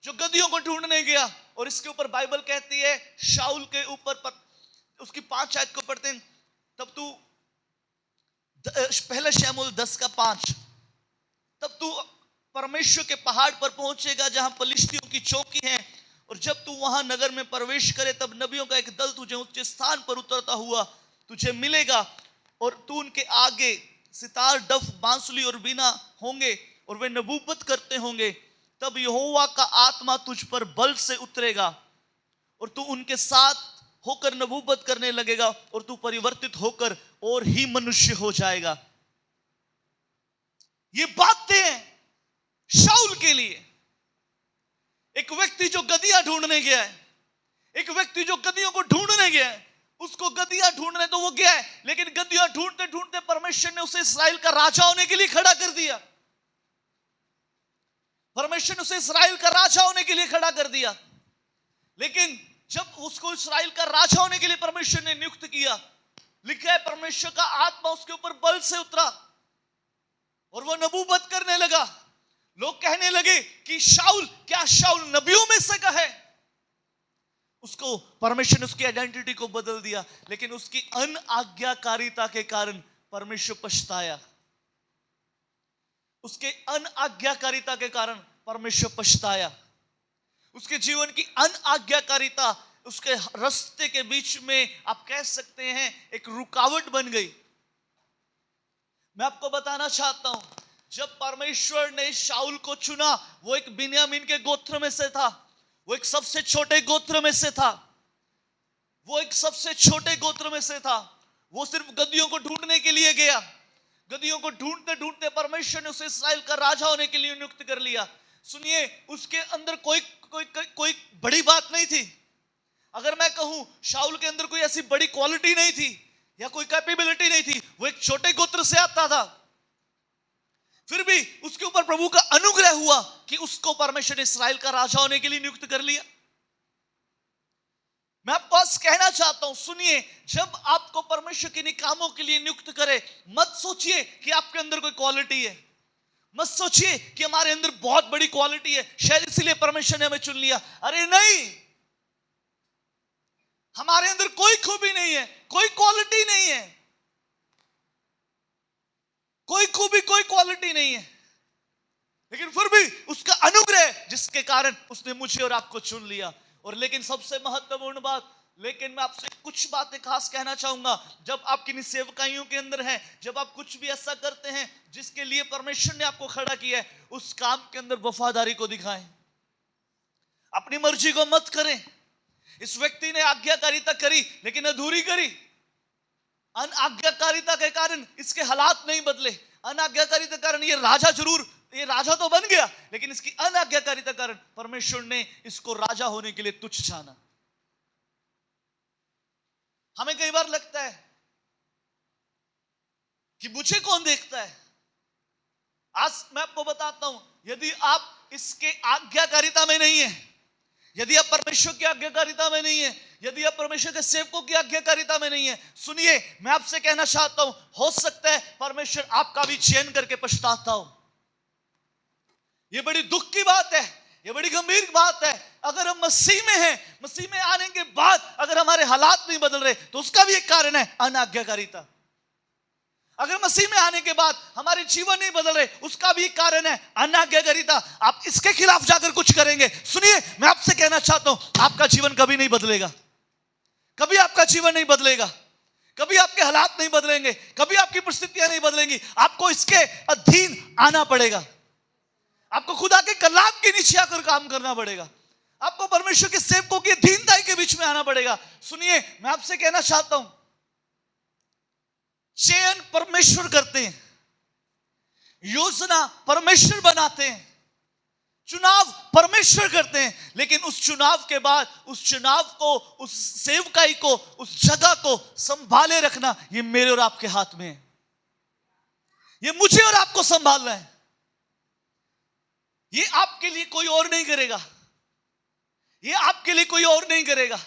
जो गद्दियों को ढूंढने गया। और इसके ऊपर बाइबल कहती है शाऊल के ऊपर उसकी 5 आयत को पढ़ते हैं, तब तू पहला शमूएल 10:5, तब तू परमेश्वर के पहाड़ पर पहुंचेगा जहां पलिश्तियों की चौकी है, और जब तू वहां नगर में प्रवेश करे तब नबियों का एक दल तुझे ऊंचे स्थान पर उतरता हुआ तुझे मिलेगा और तू उनके आगे सितार, डफ, बांसुरी और बीना होंगे और वे नबूवत करते होंगे। तब यहोवा का आत्मा तुझ पर बल से उतरेगा और तू उनके साथ होकर नबूवत करने लगेगा और तू परिवर्तित होकर और ही मनुष्य हो जाएगा। ये बातें शाऊल के लिए, एक व्यक्ति जो गदियां ढूंढने गया है, एक व्यक्ति जो गदियों को ढूंढने गया है, उसको गदियां ढूंढने तो वो गया है, लेकिन गदियां ढूंढते ढूंढते परमेश्वर ने उसे इस्राएल का राजा होने के लिए खड़ा कर दिया। परमेश्वर ने उसे इस्राएल का राजा होने के लिए खड़ा कर दिया। लेकिन जब उसको इस्राएल का राजा होने के लिए परमेश्वर ने नियुक्त किया, लिखा है परमेश्वर का आत्मा उसके ऊपर बल से उतरा और वो नबूवत करने लगा। लोग कहने लगे कि शाऊल, क्या शाऊल नबियों में से का है? उसको परमेश्वर ने उसकी आइडेंटिटी को बदल दिया, लेकिन उसकी अनआज्ञाकारिता के कारण परमेश्वर पछताया। उसके अनआज्ञाकारिता के कारण परमेश्वर पछताया। उसके जीवन की अनआज्ञाकारिता उसके रास्ते के बीच में आप कह सकते हैं एक रुकावट बन गई। मैं आपको बताना चाहता हूं, जब परमेश्वर ने शाऊल को चुना, वो एक बिन्यामीन के गोत्र में से था, वो एक सबसे छोटे गोत्र में से था, वो एक सबसे छोटे गोत्र में से था। वो सिर्फ गद्दियों को ढूंढने के लिए गया। गद्दियों को ढूंढते ढूंढते परमेश्वर ने उसे इस्राएल का राजा होने के लिए नियुक्त कर लिया। सुनिए, उसके अंदर कोई बड़ी बात नहीं थी। अगर मैं कहूं शाऊल के अंदर कोई ऐसी बड़ी क्वालिटी नहीं थी या कोई कैपेबिलिटी नहीं थी, वो एक छोटे गोत्र से आता था, फिर भी उसके ऊपर प्रभु का अनुग्रह हुआ कि उसको परमेश्वर ने इस्राएल का राजा होने के लिए नियुक्त कर लिया। मैं आपको बस कहना चाहता हूं, सुनिए, जब आपको परमेश्वर के कामों के लिए नियुक्त करे, मत सोचिए कि आपके अंदर कोई क्वालिटी है, मत सोचिए कि हमारे अंदर बहुत बड़ी क्वालिटी है, शायद इसीलिए परमेश्वर ने हमें चुन लिया। अरे नहीं, हमारे अंदर कोई खूबी नहीं है, कोई क्वालिटी नहीं है, कोई खूबी, कोई क्वालिटी नहीं है, लेकिन फिर भी उसका अनुग्रह जिसके कारण उसने मुझे और आपको चुन लिया। और लेकिन सबसे महत्वपूर्ण बात, लेकिन मैं आपसे कुछ बातें खास कहना चाहूंगा, जब आप किन्हीं सेवकाइयों के अंदर हैं, जब आप कुछ भी ऐसा करते हैं जिसके लिए परमेश्वर ने आपको खड़ा किया है, उस काम के अंदर वफादारी को दिखाएं, अपनी मर्जी को मत करें। इस व्यक्ति ने आज्ञाकारिता करी लेकिन अधूरी करी। अनाज्ञाकारिता के कारण इसके हालात नहीं बदले। अनाज्ञाकारिता के कारण ये राजा तो बन गया, लेकिन इसकी अनाज्ञाकारिता के कारण परमेश्वर ने इसको राजा होने के लिए तुच्छ जाना। हमें कई बार लगता है कि मुझे कौन देखता है। आज मैं आपको बताता हूं, यदि आप इसके आज्ञाकारिता में नहीं है, यदि आप परमेश्वर की आज्ञाकारिता में नहीं है, यदि आप परमेश्वर के सेवकों की आज्ञाकारिता में नहीं है, सुनिए, मैं आपसे कहना चाहता हूं, हो सकता है परमेश्वर आपका भी चयन करके पछताता हो। यह बड़ी दुख की बात है, यह बड़ी गंभीर बात है। अगर हम मसीह में हैं, मसीह में आने के बाद अगर हमारे हालात नहीं बदल रहे, तो उसका भी एक कारण है अनाज्ञाकारिता। अगर मसीह में आने के बाद हमारे जीवन नहीं बदल रहे, उसका भी एक कारण है अनाज्ञाकारिता। आप इसके खिलाफ जाकर कुछ करेंगे, सुनिए, मैं आपसे कहना चाहता हूं, आपका जीवन कभी नहीं बदलेगा, कभी आपका जीवन नहीं बदलेगा, कभी आपके हालात नहीं बदलेंगे, कभी आपकी परिस्थितियां नहीं बदलेंगी। आपको इसके अधीन आना पड़ेगा, आपको खुदा के कलाम के नीचे आकर काम करना पड़ेगा, आपको परमेश्वर के सेवकों की अधीनता के बीच में आना पड़ेगा। सुनिए, मैं आपसे कहना चाहता हूं, चयन परमेश्वर करते हैं, योजना परमेश्वर बनाते हैं, चुनाव परमेश्वर करते हैं, लेकिन उस चुनाव के बाद उस चुनाव को, उस सेवकाई को, उस जगह को संभाले रखना, ये मेरे और आपके हाथ में है। ये मुझे और आपको संभालना है। ये आपके लिए कोई और नहीं करेगा, ये आपके लिए कोई और नहीं करेगा।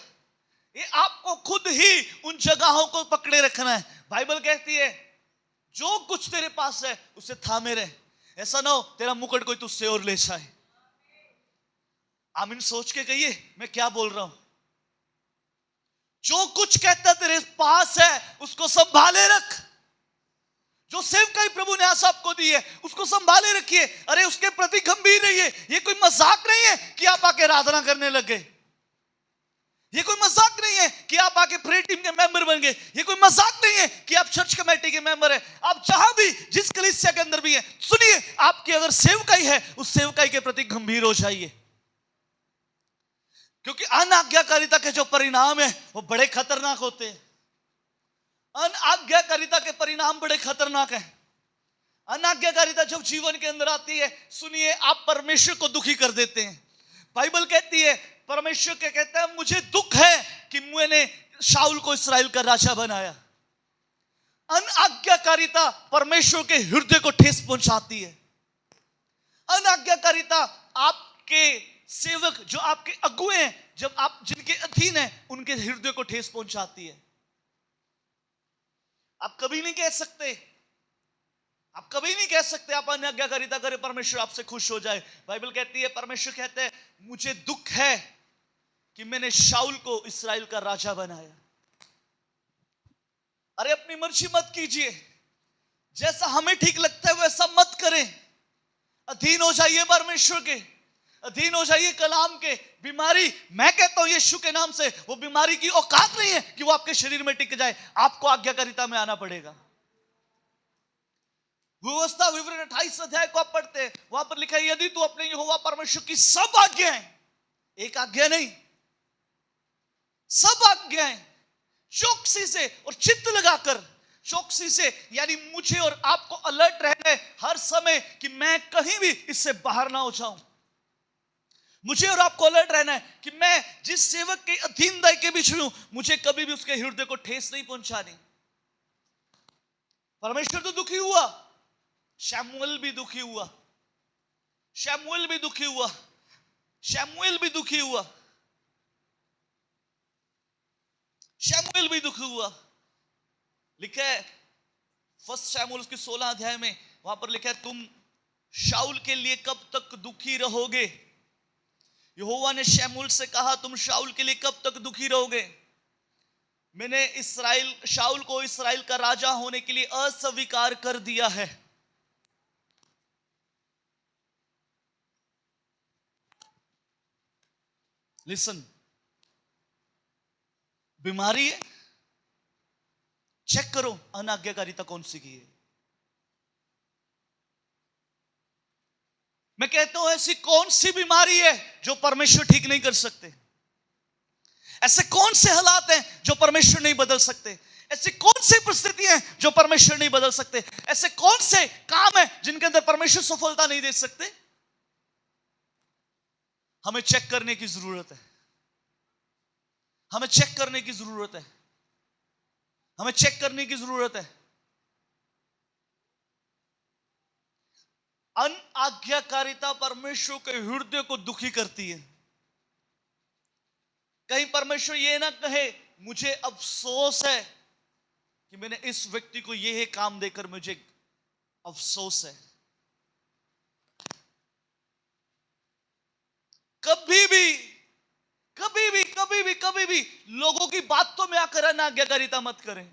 ये आपको खुद ही उन जगहों को पकड़े रखना है। बाइबल कहती है, जो कुछ तेरे पास है उसे थामे रहे, ऐसा ना हो तेरा मुकुट कोई तुझसे और ले जाए। आमीन सोच के कहिए मैं क्या बोल रहा हूं। जो कुछ कहता तेरे पास है उसको संभाले रख। जो सेवकाई प्रभु ने आज आपको दी है उसको संभाले रखिए। अरे उसके प्रति गंभीर रहिए। ये कोई मजाक नहीं है कि आप आके आराधना करने लगे। ये कोई मजाक नहीं है कि आप आके प्रे टीम के मेंबर बन गए। ये कोई मजाक नहीं है कि आप चर्च कमेटी के मेंबर है। आप जहां भी जिस कलीसिया के अंदर भी है, सुनिए, आपकी अगर सेवकाई है, उस सेवकाई के प्रति गंभीर हो जाइए, क्योंकि अनाज्ञाकारिता के जो परिणाम है वो बड़े खतरनाक होते हैं। अनाज्ञाकारिता के परिणाम बड़े खतरनाक हैं। अनाज्ञाकारिता जब जीवन के अंदर आती है, सुनिए, आप परमेश्वर को दुखी कर देते हैं। बाइबल कहती है, परमेश्वर के कहता है, मुझे दुख है कि मैंने शाऊल को इस्राएल का राजा बनाया। अनाज्ञाकारिता परमेश्वर के हृदय को ठेस पहुंचाती है। अनाज्ञाकारिता आपके सेवक, जो आपके अगुए हैं, जब आप जिनके अधीन हैं, उनके हृदय को ठेस पहुंचाती है। आप कभी नहीं कह सकते, आप कभी नहीं कह सकते आप अनाज्ञाकारिता करें, परमेश्वर आपसे खुश हो जाए। बाइबल कहती है, परमेश्वर कहते हैं, मुझे दुख है कि मैंने शाऊल को इस्राएल का राजा बनाया। अरे अपनी मर्जी मत कीजिए, जैसा हमें ठीक लगता है वैसा मत करें। अधीन हो जाइए परमेश्वर के, अधीन हो जाइए कलाम के। बीमारी, मैं कहता हूं यीशु के नाम से, वो बीमारी की औकात नहीं है कि वो आपके शरीर में टिक जाए। आपको आज्ञाकारिता में आना पड़ेगा। व्यवस्था विवरण 28 अध्याय को आप पढ़ते हैं, वहां पर लिखा है, यदि तू अपने यहोवा परमेश्वर की सब आज्ञाएं, एक आज्ञा नहीं, सब आज्ञाएं चौकसी से और चित्त लगाकर, चौकसी से यानी मुझे और आपको अलर्ट रहना है हर समय कि मैं कहीं भी इससे बाहर ना हो जाऊं। मुझे और आपको अलर्ट रहना है कि मैं जिस सेवक के अधीनदाई के बीच में हूं, मुझे कभी भी उसके हृदय को ठेस नहीं पहुंचानी। परमेश्वर तो दुखी हुआ, शमूएल भी दुखी हुआ, शमूएल भी दुखी हुआ, शमूएल भी दुखी हुआ, शमूएल भी दुखी हुआ। लिखा है फर्स्ट शमूएल उसके 16 अध्याय में, वहां पर लिखा है, तुम शाऊल के लिए कब तक दुखी रहोगे? यहोवा ने शमूएल से कहा, तुम शाऊल के लिए कब तक दुखी रहोगे? मैंने शाऊल को इस्राएल का राजा होने के लिए अस्वीकार कर दिया है। लिसन, बीमारी है, चेक करो अनाज्ञाकारिता कौन सी की है। मैं कहता हूं ऐसी कौन सी बीमारी है जो परमेश्वर ठीक नहीं कर सकते? ऐसे कौन से हालात हैं जो परमेश्वर नहीं बदल सकते? ऐसी कौन सी परिस्थितियां हैं जो परमेश्वर नहीं बदल सकते? ऐसे कौन से काम हैं जिनके अंदर परमेश्वर सफलता नहीं दे सकते? हमें चेक करने की जरूरत है, हमें चेक करने की जरूरत है, हमें चेक करने की जरूरत है। अनाज्ञाकारिता परमेश्वर के हृदय को दुखी करती है। कहीं परमेश्वर ये ना कहे, मुझे अफसोस है कि मैंने इस व्यक्ति को यह काम देकर मुझे अफसोस है। कभी भी कभी भी कभी भी कभी भी लोगों की बातों में आकर अनाज्ञाकारिता मत करें।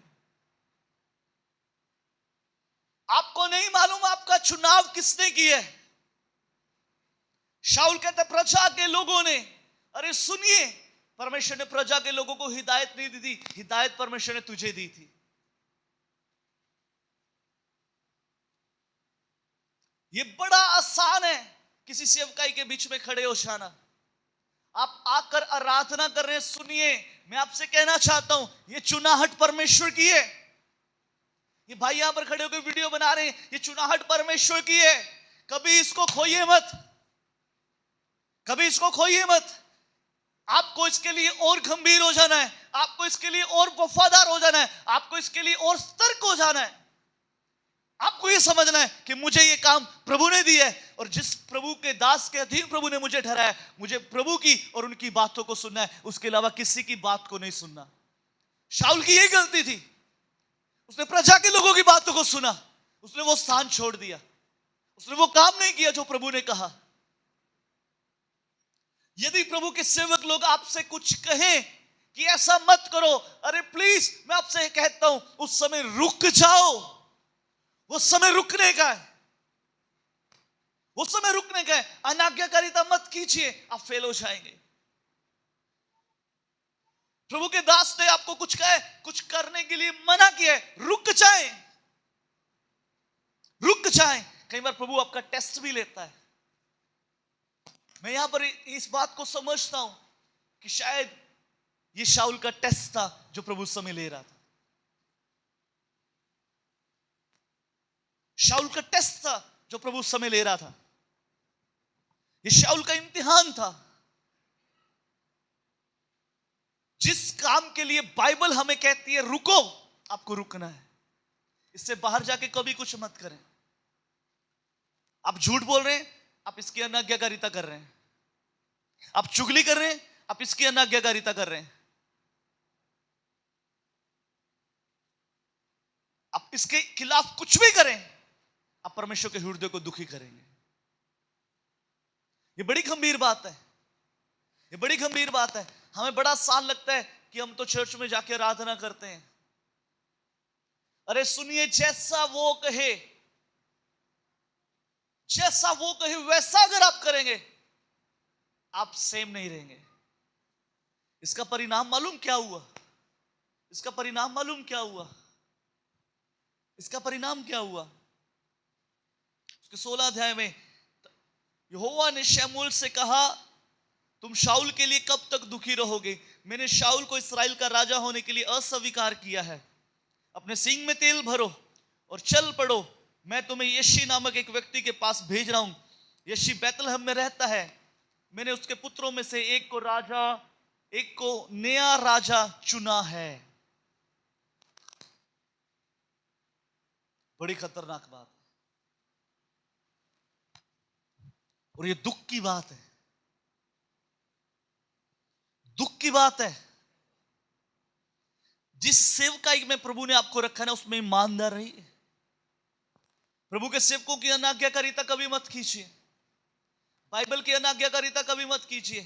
आपको नहीं मालूम आपका चुनाव किसने किया है। शाऊल कहता प्रजा के लोगों ने, अरे सुनिए, परमेश्वर ने प्रजा के लोगों को हिदायत नहीं दी थी, हिदायत परमेश्वर ने तुझे दी थी। ये बड़ा आसान है किसी सेवकाई के बीच में खड़े हो जाना। आप आकर आराधना कर रहे हैं, सुनिए, मैं आपसे कहना चाहता हूं, ये चुनाहट परमेश्वर की है। ये भाई यहां पर खड़े होकर वीडियो बना रहे हैं, ये चुनाहट परमेश्वर की है। कभी इसको खोइए मत, कभी इसको खोइए मत। आपको इसके लिए और गंभीर हो जाना है, आपको इसके लिए और वफादार हो जाना है, आपको इसके लिए और सतर्क हो जाना है। आपको यह समझना है कि मुझे यह काम प्रभु ने दिया है, और जिस प्रभु के दास के अधीन प्रभु ने मुझे ठहराया, मुझे प्रभु की और उनकी बातों को सुनना है, उसके अलावा किसी की बात को नहीं सुनना। शाऊल की यही गलती थी, उसने प्रजा के लोगों की बातों को सुना, उसने वो स्थान छोड़ दिया, उसने वो काम नहीं किया जो प्रभु ने कहा। यदि प्रभु के सेवक लोग आपसे कुछ कहें कि ऐसा मत करो, अरे प्लीज मैं आपसे कहता हूं, उस समय रुक जाओ। वो समय रुकने का है, वो समय रुकने का है। अनाज्ञाकारिता मत कीजिए, आप फेल हो जाएंगे। प्रभु के दास ने आपको कुछ कहे, कुछ करने के लिए मना किया है, रुक जाए, रुक जाए। कई बार प्रभु आपका टेस्ट भी लेता है। मैं यहां पर इस बात को समझता हूं कि शायद ये शाऊल का टेस्ट था जो प्रभु समय ले रहा था। शाऊल का टेस्ट था जो प्रभु समय ले रहा था। ये शाऊल का इम्तिहान था। जिस काम के लिए बाइबल हमें कहती है रुको, आपको रुकना है। इससे बाहर जाके कभी कुछ मत करें। आप झूठ बोल रहे हैं, आप इसकी अनाज्ञाकारिता कर रहे हैं। आप चुगली कर रहे हैं, आप इसकी अनाज्ञाकारिता कर रहे हैं। आप इसके खिलाफ कुछ भी करें, आप परमेश्वर के हृदय को दुखी करेंगे। ये बड़ी गंभीर बात है। ये बड़ी गंभीर बात है। हमें बड़ा आसान लगता है कि हम तो चर्च में जाके आराधना करते हैं। अरे सुनिए, जैसा वो कहे, जैसा वो कहे वैसा अगर आप करेंगे, आप सेम नहीं रहेंगे। इसका परिणाम मालूम क्या हुआ? इसका परिणाम मालूम क्या हुआ? इसका परिणाम क्या हुआ? उसके 16 अध्याय में यहोवा ने शमूएल से कहा, तुम शाऊल के लिए कब तक दुखी रहोगे? मैंने शाऊल को इस्राएल का राजा होने के लिए अस्वीकार किया है। अपने सींग में तेल भरो और चल पड़ो। मैं तुम्हें यशी नामक एक व्यक्ति के पास भेज रहा हूं। यशी बैतलहम में रहता है। मैंने उसके पुत्रों में से एक को नया राजा चुना है। बड़ी खतरनाक बात है और ये दुख की बात है। दुख की बात है। जिस सेवकाई में प्रभु ने आपको रखा है ना, उसमें ईमानदार रहिए। प्रभु के सेवकों की अनाज्ञाकारिता कभी मत कीजिए। बाइबल की अनाज्ञाकारिता कभी मत कीजिए।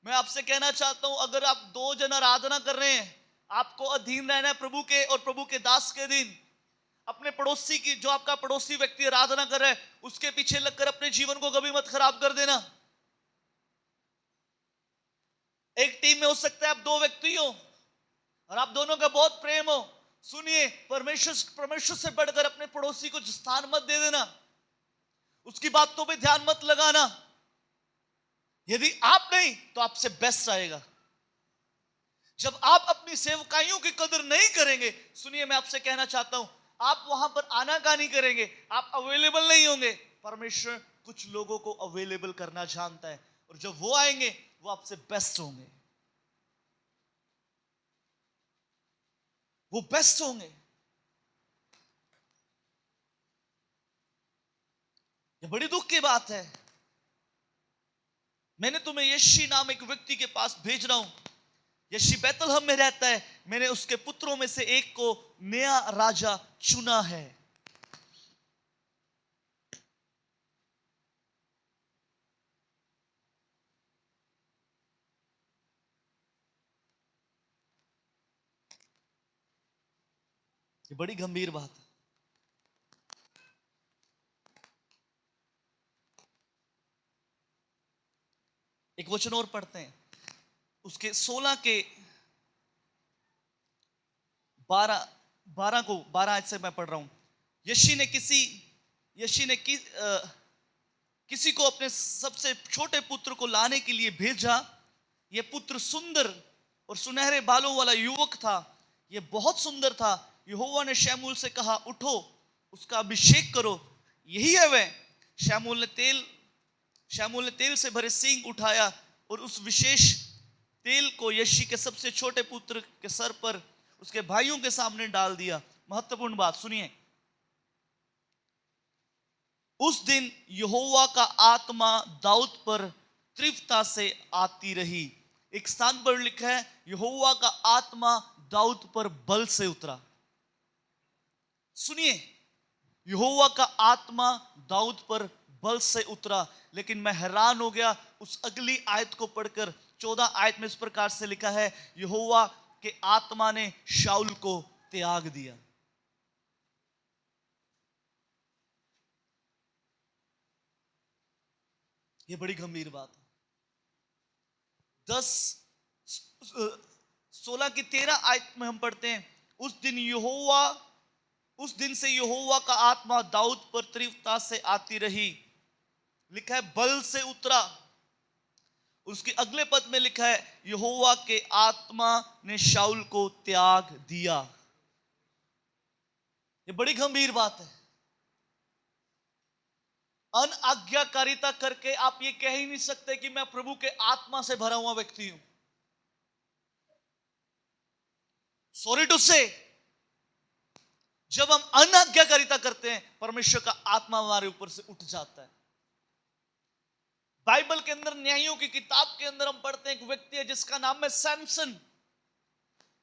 मैं आपसे कहना चाहता हूं, अगर आप 2 जन आराधना कर रहे हैं, आपको अधीन रहना है प्रभु के और प्रभु के दास के अधीन। अपने पड़ोसी की, जो आपका पड़ोसी व्यक्ति आराधना कर रहा है, उसके पीछे लगकर अपने जीवन को कभी मत खराब कर देना। एक टीम में हो सकता है आप 2 व्यक्ति हो और आप दोनों का बहुत प्रेम हो। सुनिए, परमेश्वर से बढ़कर अपने पड़ोसी को स्थान मत दे देना। उसकी बातों पे ध्यान मत लगाना। यदि आप नहीं तो आपसे बेस्ट आएगा। जब आप अपनी सेवकाइयों की कदर नहीं करेंगे, सुनिए मैं आपसे कहना चाहता हूं, आप वहां पर आनाकानी करेंगे, आप अवेलेबल नहीं होंगे। परमेश्वर कुछ लोगों को अवेलेबल करना जानता है और जब वो आएंगे, वो आपसे बेस्ट होंगे। वो बेस्ट होंगे। ये बड़ी दुख की बात है। मैंने तुम्हें यशी नाम एक व्यक्ति के पास भेज रहा हूं। यशी बैतलहम में रहता है। मैंने उसके पुत्रों में से एक को नया राजा चुना है। ये बड़ी गंभीर बात है। एक वचन और पढ़ते हैं, उसके 16 के 12 आज से मैं पढ़ रहा हूं। यशी ने किसी को अपने सबसे छोटे पुत्र को लाने के लिए भेजा। यह पुत्र सुंदर और सुनहरे बालों वाला युवक था। यह बहुत सुंदर था। यहोवा ने शमूएल से कहा, उठो, उसका अभिषेक करो, यही है वह। शमूएल ने तेल से भरे सींग उठाया और उस विशेष तेल को यशी के सबसे छोटे पुत्र के सर पर उसके भाइयों के सामने डाल दिया। महत्वपूर्ण बात सुनिए, उस दिन यहोवा का आत्मा दाऊद पर तीव्रता से आती रही। एक स्थान पर लिखा है, यहोवा का आत्मा दाऊद पर बल से उतरा। सुनिए, यहोवा का आत्मा दाऊद पर बल से उतरा। लेकिन मैं हैरान हो गया उस अगली आयत को पढ़कर। 14 आयत में इस प्रकार से लिखा है, यहोवा के आत्मा ने शाऊल को त्याग दिया। यह बड़ी गंभीर बात है। 10 16 की 13 आयत में हम पढ़ते हैं, उस दिन से यहोवा का आत्मा दाऊद पर तीव्रता से आती रही। लिखा है बल से उतरा। उसके अगले पद में लिखा है यहोवा के आत्मा ने शाऊल को त्याग दिया। ये बड़ी गंभीर बात है। अनाज्ञाकारिता करके आप ये कह ही नहीं सकते कि मैं प्रभु के आत्मा से भरा हुआ व्यक्ति हूं। सॉरी टू से, जब हम अनाज्ञाकारिता करते हैं परमेश्वर का आत्मा हमारे ऊपर से उठ जाता है। बाइबल के अंदर न्यायों की किताब के अंदर हम पढ़ते हैं एक व्यक्ति है जिसका नाम है सैमसन।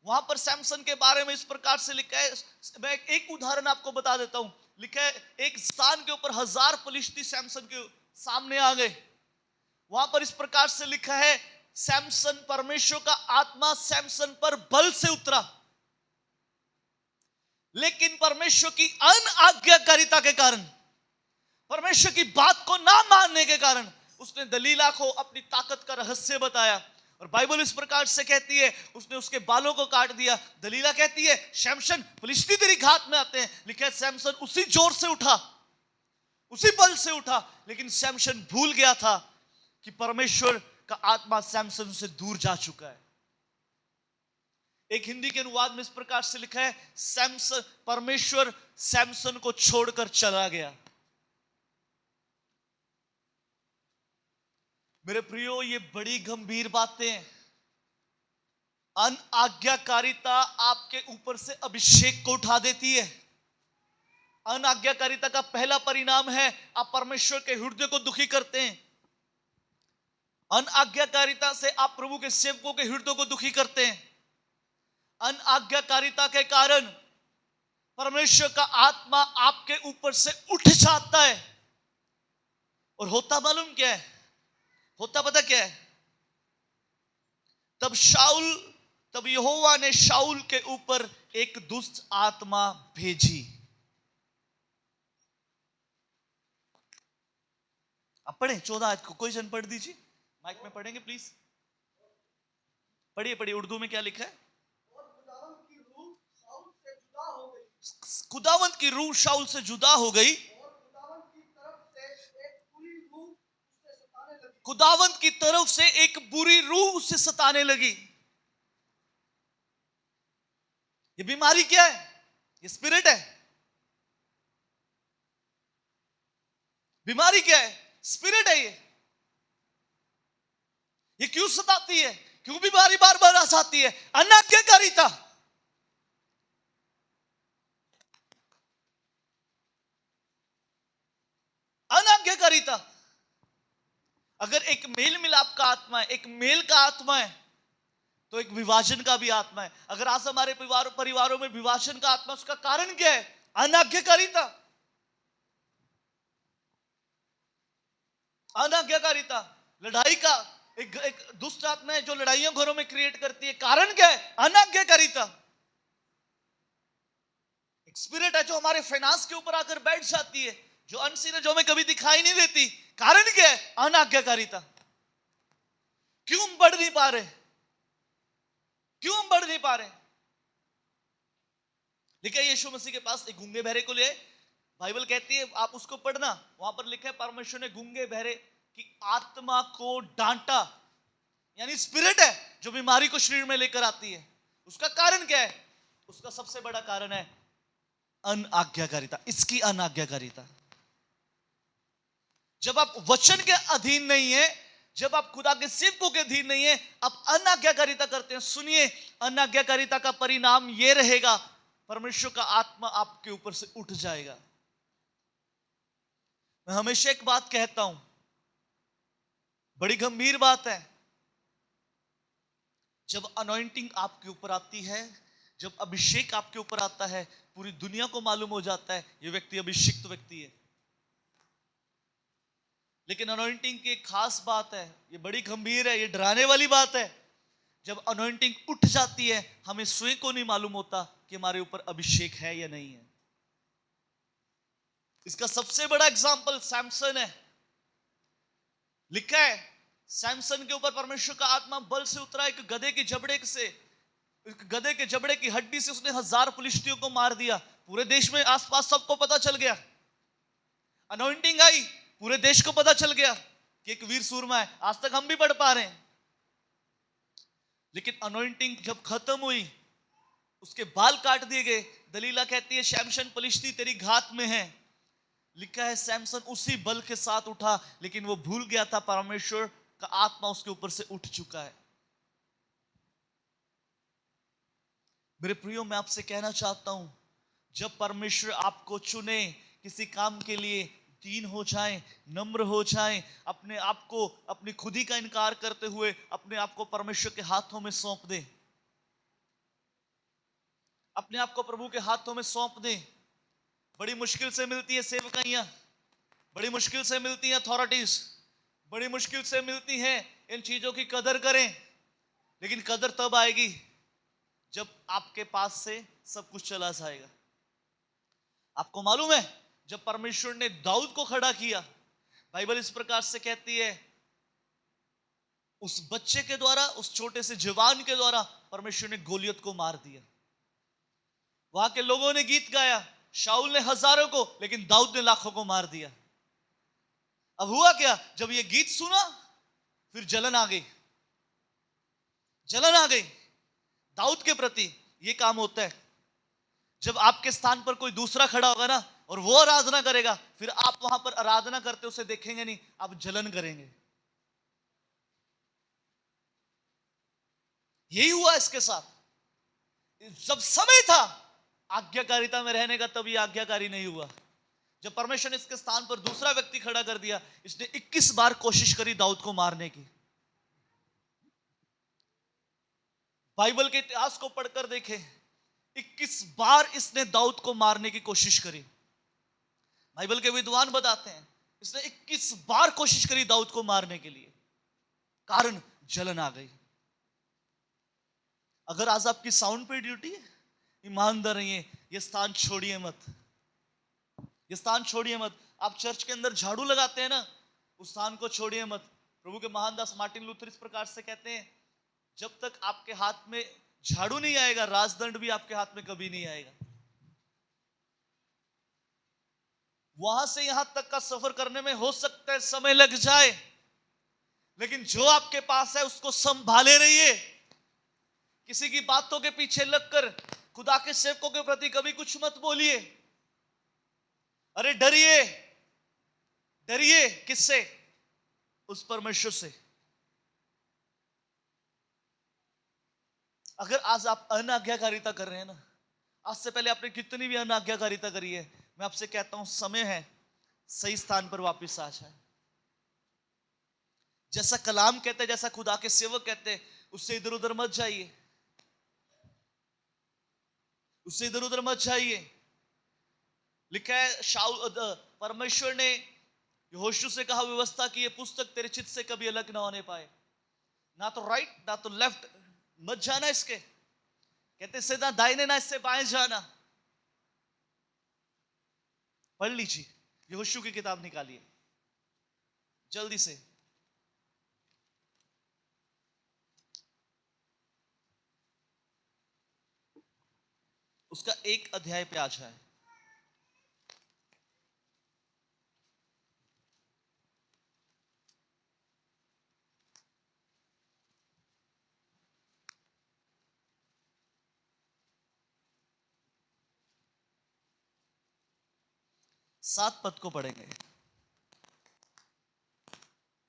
वहां पर सैमसन के बारे में इस प्रकार से लिखा है, मैं एक उदाहरण आपको बता देता हूं। लिखा है एक स्थान के ऊपर 1000 फलिश्ती सैमसन के सामने आ गए। वहां पर इस प्रकार से लिखा है सैमसन, परमेश्वर का आत्मा सैमसन पर बल से उतरा, लेकिन परमेश्वर की अनाज्ञाकारिता के कारण, परमेश्वर की बात को ना मानने के कारण उसने दलीला को अपनी ताकत का रहस्य बताया। और बाइबल इस प्रकार से कहती है उसने उसके बालों को काट दिया। दलीला कहती है सैमसन फलिश्ती तेरी घात में आते हैं। लिखा है सैमसन उसी जोर से उठा, उसी बल से उठा, लेकिन सैमसन भूल गया था कि परमेश्वर का आत्मा सैमसन से दूर जा चुका है। एक हिंदी के अनुवाद में इस प्रकार से लिखा है सैमसन, परमेश्वर सैमसन को छोड़कर चला गया। मेरे प्रियो, ये बड़ी गंभीर बातें हैं। अनाज्ञाकारिता आपके ऊपर से अभिषेक को उठा देती है। अनाज्ञाकारिता का पहला परिणाम है आप परमेश्वर के हृदय को दुखी करते हैं। अनाज्ञाकारिता से आप प्रभु के सेवकों के हृदय को दुखी करते हैं। अनाज्ञाकारिता के कारण परमेश्वर का आत्मा आपके ऊपर से उठ जाता है। और होता मालूम क्या है? होता पता क्या है? तब यहोवा ने शाऊल के ऊपर एक दुष्ट आत्मा भेजी। अब पढ़े 14 आयत को, कोई जन पढ़ दीजिए, माइक में पढ़ेंगे प्लीज। पढ़िए उर्दू में क्या लिखा है? खुदावंत की रूह शाऊल से जुदा हो गई। खुदावंत की तरफ से एक बुरी रूह उसे सताने लगी। ये बीमारी क्या है? ये स्पिरिट है। बीमारी क्या है? स्पिरिट है। ये क्यों सताती है? क्यों बीमारी बार बार आ जाती है? अनाज्ञाकारिता। अनाज्ञाकारिता। अगर एक मेल मिलाप का आत्मा है, एक मेल का आत्मा है, तो एक विभाजन का भी आत्मा है। अगर आज हमारे परिवारों में विभाजन का आत्मा, उसका कारण क्या है? अनाज्ञाकारिता। अनाज्ञाकारिता लड़ाई का एक दुष्ट आत्मा है जो लड़ाइयां घरों में क्रिएट करती है। कारण क्या है? अनाज्ञाकारिता। एक स्पिरिट है जो हमारे फाइनेंस के ऊपर आकर बैठ जाती है, जो अनसीन है, जो हमें कभी दिखाई नहीं देती। कारण क्या है? अनाज्ञाकारिता। क्यों हम बढ़ नहीं पा रहे? क्यों हम बढ़ नहीं पा रहे? लिखा है यीशु मसीह के पास एक गूंगे बहरे को ले। बाइबल कहती है, आप उसको पढ़ना, वहां पर लिखा है परमेश्वर ने गूंगे बहरे की आत्मा को डांटा। यानी स्पिरिट है जो बीमारी को शरीर में लेकर आती है। उसका कारण क्या है? उसका सबसे बड़ा कारण है अनाज्ञाकारिता। इसकी अनाज्ञाकारिता। जब आप वचन के अधीन नहीं है, जब आप खुदा के सेवकों के अधीन नहीं है, आप अनाज्ञाकारिता करते हैं। सुनिए, अनाज्ञाकारिता का परिणाम यह रहेगा, परमेश्वर का आत्मा आपके ऊपर से उठ जाएगा। मैं हमेशा एक बात कहता हूं, बड़ी गंभीर बात है। जब अनॉइंटिंग आपके ऊपर आती है, जब अभिषेक आपके ऊपर आता है, पूरी दुनिया को मालूम हो जाता है यह व्यक्ति अभिषिक्त व्यक्ति है। लेकिन अनॉइंटिंग की एक खास बात है, ये बड़ी गंभीर है, ये डराने वाली बात है। जब अनॉइंटिंग उठ जाती है, हमें स्वयं को नहीं मालूम होता कि हमारे ऊपर अभिषेक है या नहीं है। इसका सबसे बड़ा एग्जाम्पल सैमसन है। लिखा है सैमसन के ऊपर परमेश्वर का आत्मा बल से उतरा एक गधे की जबड़े से। गधे के जबड़े की हड्डी से उसने 1000 फिलिस्तियों को मार दिया। पूरे देश में आसपास सबको पता चल गया। अनॉइंटिंग आई, पूरे देश को पता चल गया कि एक वीर सूरमा है। आज तक हम भी पढ़ पा रहे हैं। लेकिन अनॉइंटिंग जब खत्म हुई, उसके बाल काट दिए गए। दलीला कहती है शमशन फलिश्ती तेरी घात में है। लिखा है सैमसन उसी बल के साथ उठा, लेकिन वो भूल गया था परमेश्वर का आत्मा उसके ऊपर से उठ चुका है। मेरे प्रियो, मैं आपसे कहना चाहता हूं, जब परमेश्वर आपको चुने किसी काम के लिए, दीन हो जाएं, नम्र हो जाएं, अपने आप को, अपनी खुदी का इनकार करते हुए अपने आप को परमेश्वर के हाथों में सौंप दें। अपने आप को प्रभु के हाथों में सौंप दें। बड़ी मुश्किल से मिलती है सेवकाइयां, बड़ी मुश्किल से मिलती है अथॉरिटीज, बड़ी मुश्किल से मिलती हैं। इन चीजों की कदर करें, लेकिन कदर तब आएगी जब आपके पास से सब कुछ चला जाएगा। आपको मालूम है, जब परमेश्वर ने दाऊद को खड़ा किया, बाइबल इस प्रकार से कहती है, उस बच्चे के द्वारा, उस छोटे से जवान के द्वारा परमेश्वर ने गोलियत को मार दिया। वहां के लोगों ने गीत गाया, शाऊल ने हजारों को, लेकिन दाऊद ने लाखों को मार दिया। अब हुआ क्या, जब ये गीत सुना, फिर जलन आ गई। जलन आ गई दाऊद के प्रति। ये काम होता है जब आपके स्थान पर कोई दूसरा खड़ा होगा ना, और वो आराधना करेगा, फिर आप वहां पर आराधना करते उसे देखेंगे नहीं, आप जलन करेंगे। यही हुआ इसके साथ। जब समय था आज्ञाकारिता में रहने का, तभी आज्ञाकारी नहीं हुआ। जब परमेश्वर ने इसके स्थान पर दूसरा व्यक्ति खड़ा कर दिया, इसने 21 बार कोशिश करी दाऊद को मारने की। बाइबल के इतिहास को पढ़कर देखें, 21 बार इसने दाऊद को मारने की कोशिश करी। बाइबल के विद्वान बताते हैं इसने 21 बार कोशिश करी दाऊद को मारने के लिए। कारण जलन आ गई। अगर आज आपकी साउंड पे ड्यूटी है, ईमानदार रहिए, ये स्थान छोड़िए मत, ये स्थान छोड़िए मत। आप चर्च के अंदर झाड़ू लगाते हैं ना, उस स्थान को छोड़िए मत। प्रभु के महान दास मार्टिन लूथर इस प्रकार से कहते हैं, जब तक आपके हाथ में झाड़ू नहीं आएगा, राजदंड भी आपके हाथ में कभी नहीं आएगा। वहां से यहां तक का सफर करने में हो सकता है समय लग जाए, लेकिन जो आपके पास है उसको संभाले रहिए। किसी की बातों के पीछे लगकर खुदा के सेवकों के प्रति कभी कुछ मत बोलिए। अरे डरिए, डरिए किससे? उस परमेश्वर से। अगर आज आप अनाज्ञाकारिता कर रहे हैं ना, आज से पहले आपने कितनी भी अनाज्ञाकारिता करी है, मैं आपसे कहता हूं समय है सही स्थान पर वापस आ जाए। जैसा कलाम कहते हैं, जैसा खुदा के सेवक कहते हैं, उससे इधर उधर मत जाइए, उससे इधर उधर मत जाइए। लिखा है शाऊल, परमेश्वर ने यहोशू से कहा, व्यवस्था की ये पुस्तक तेरे चित्त से कभी अलग ना होने पाए, ना तो राइट ना तो लेफ्ट मत जाना इसके। कहते सीधा दाहिने ना इससे बाएं जाना। पढ़ लीजिए, यहोशू की किताब निकालिए जल्दी से। उसका 1 अध्याय पे आ जाए। सात पद को पढ़ेंगे।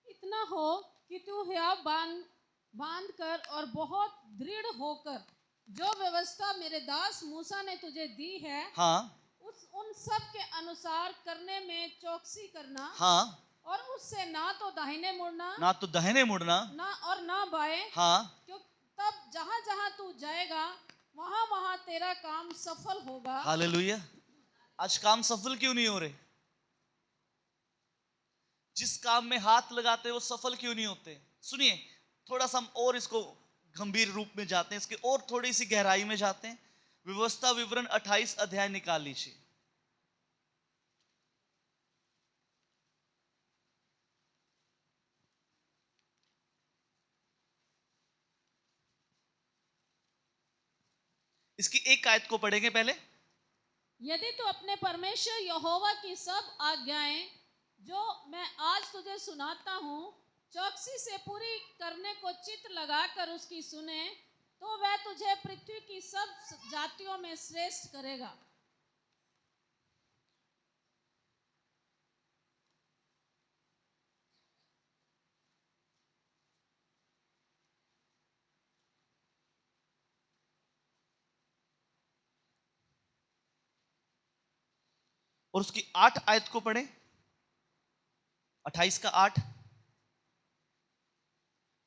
इतना हो कि तू हियाव बांध कर और बहुत दृढ़ होकर जो व्यवस्था मेरे दास मूसा ने तुझे दी है, हाँ उन सब के अनुसार करने में चौकसी करना। हाँ, और उससे ना तो दाहिने मुड़ना, ना तो दाहिने मुड़ना, ना और ना बाएं। हाँ, क्यों? तब जहां जहां तू जाएगा वहां वहां तेरा काम सफल होगा। हालेलुया। आज काम सफल क्यों नहीं हो रहे? जिस काम में हाथ लगाते हैं वो सफल क्यों नहीं होते? सुनिए, थोड़ा सा हम और इसको गंभीर रूप में जाते हैं, इसके और थोड़ी सी गहराई में जाते हैं। व्यवस्था विवरण 28 अध्याय निकाल लीजिए। इसकी एक आयत को पढ़ेंगे पहले। यदि तू अपने परमेश्वर यहोवा की सब आज्ञाएं जो मैं आज तुझे सुनाता हूँ चौकसी से पूरी करने को चित्त लगाकर उसकी सुने तो वह तुझे पृथ्वी की सब जातियों में श्रेष्ठ करेगा। और उसकी 8 आयत को पढ़ें, 28 का 8।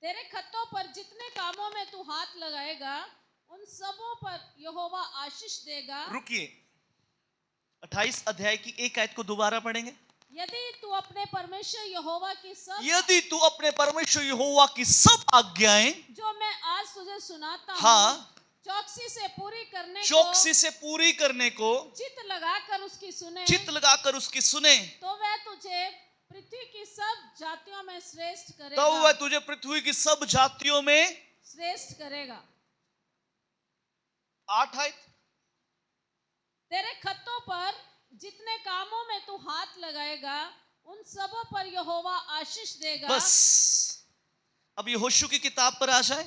तेरे खत्तों पर जितने कामों में तू हाथ लगाएगा उन सबों पर यहोवा आशीष देगा। रुकिए, 28 अध्याय की एक आयत को दोबारा पढ़ेंगे। यदि तू अपने परमेश्वर यहोवा की सब यदि तू अपने परमेश्वर यहोवा की सब आज्ञाएं जो मैं आज तुझे सुनाता हूँ हाँ चौकसी से पूरी करने चौकसी से पूरी करने को चित्त लगाकर उसकी सुने चित्त लगाकर उसकी सुने तो वह तुझे पृथ्वी की सब जातियों में श्रेष्ठ तो करेगा। वह तुझे पृथ्वी की सब जातियों में श्रेष्ठ करेगा। 8 आयत। तेरे खत्तों पर जितने कामों में तू हाथ लगाएगा उन सबों पर यहोवा आशीष देगा। बस अब यहोशू की किताब पर आ जाए,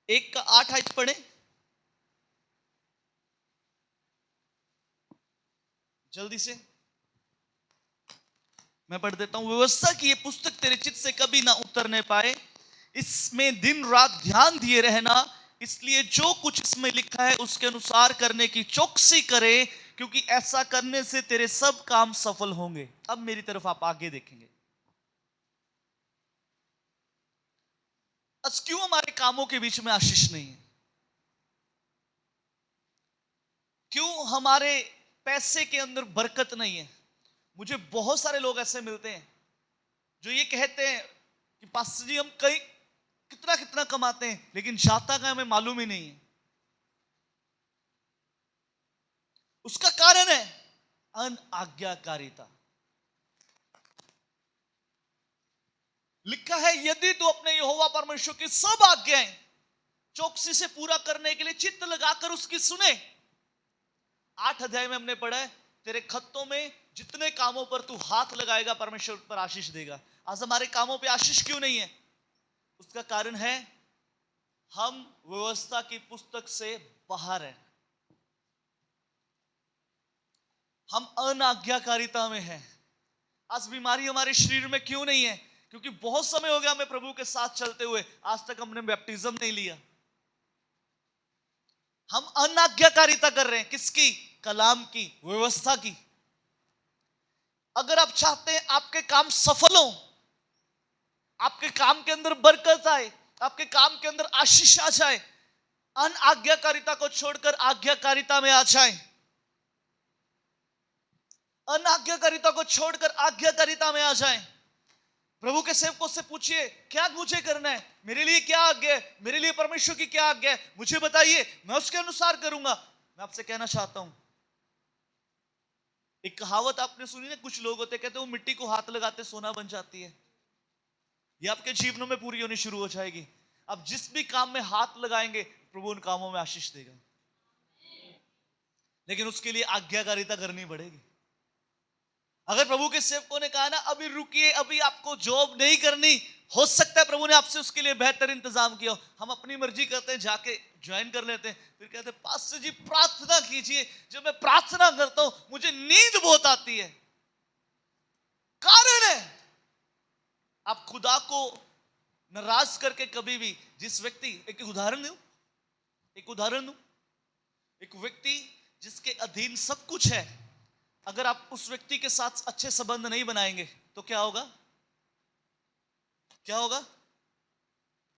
1 का 8 आयत पढ़े। जल्दी से मैं पढ़ देता हूं। व्यवस्था की ये पुस्तक तेरे चित्त से कभी ना उतरने पाए, इसमें दिन रात ध्यान दिए रहना, इसलिए जो कुछ इसमें लिखा है उसके अनुसार करने की चौकसी करे, क्योंकि ऐसा करने से तेरे सब काम सफल होंगे। अब मेरी तरफ आप आगे देखेंगे। आज क्यों हमारे कामों के बीच में आशीष नहीं है? क्यों हमारे पैसे के अंदर बरकत नहीं है? मुझे बहुत सारे लोग ऐसे मिलते हैं जो ये कहते हैं कि पास्टर जी हम कहीं कितना कितना कमाते हैं लेकिन जाता का हमें मालूम ही नहीं है। उसका कारण है अनाज्ञाकारिता। लिखा है यदि तू अपने यहोवा परमेश्वर की सब आज्ञाएं चौकसी से पूरा करने के लिए चित्त लगाकर उसकी सुने। 8 अध्याय में हमने पढ़ा है तेरे खत्तों में जितने कामों पर तू हाथ लगाएगा परमेश्वर पर आशीष देगा। आज हमारे कामों पे आशीष क्यों नहीं है? उसका कारण है हम व्यवस्था की पुस्तक से बाहर हैं, हम अनाज्ञाकारिता में हैं। आज बीमारी हमारे शरीर में क्यों नहीं है? क्योंकि बहुत समय हो गया हमें प्रभु के साथ चलते हुए, आज तक हमने बैप्टिज्म नहीं लिया। हम अनाज्ञाकारिता कर रहे हैं। किसकी? कलाम की, व्यवस्था की। अगर आप चाहते हैं आपके काम सफल हो, आपके काम के अंदर बरकत आए, आपके काम के अंदर आशीष आ जाए, अनाज्ञाकारिता को छोड़कर आज्ञाकारिता में आ जाए, अनाज्ञाकारिता को छोड़कर आज्ञाकारिता में आ जाए। प्रभु के सेवकों से पूछिए क्या मुझे करना है, मेरे लिए क्या आज्ञा है, मेरे लिए परमेश्वर की क्या आज्ञा है, मुझे बताइए, मैं उसके अनुसार करूंगा। मैं आपसे कहना चाहता हूं, एक कहावत आपने सुनी ना, कुछ लोग होते कहते वो मिट्टी को हाथ लगाते सोना बन जाती है। ये आपके जीवनों में पूरी होनी शुरू हो जाएगी। आप जिस भी काम में हाथ लगाएंगे प्रभु उन कामों में आशीष देगा, लेकिन उसके लिए आज्ञाकारिता करनी पड़ेगी। अगर प्रभु के सेवकों ने कहा ना अभी रुकिए, अभी आपको जॉब नहीं करनी, हो सकता है प्रभु ने आपसे उसके लिए बेहतर इंतजाम किया हो, हम अपनी मर्जी करते हैं, जाके ज्वाइन कर लेते हैं, फिर कहते हैं पास्टर जी प्रार्थना कीजिए। जब मैं प्रार्थना करता हूं मुझे नींद बहुत आती है। कारण है आप खुदा को नाराज करके कभी भी, जिस व्यक्ति, एक उदाहरण दूं, एक व्यक्ति जिसके अधीन सब कुछ है, अगर आप उस व्यक्ति के साथ अच्छे संबंध नहीं बनाएंगे तो क्या होगा?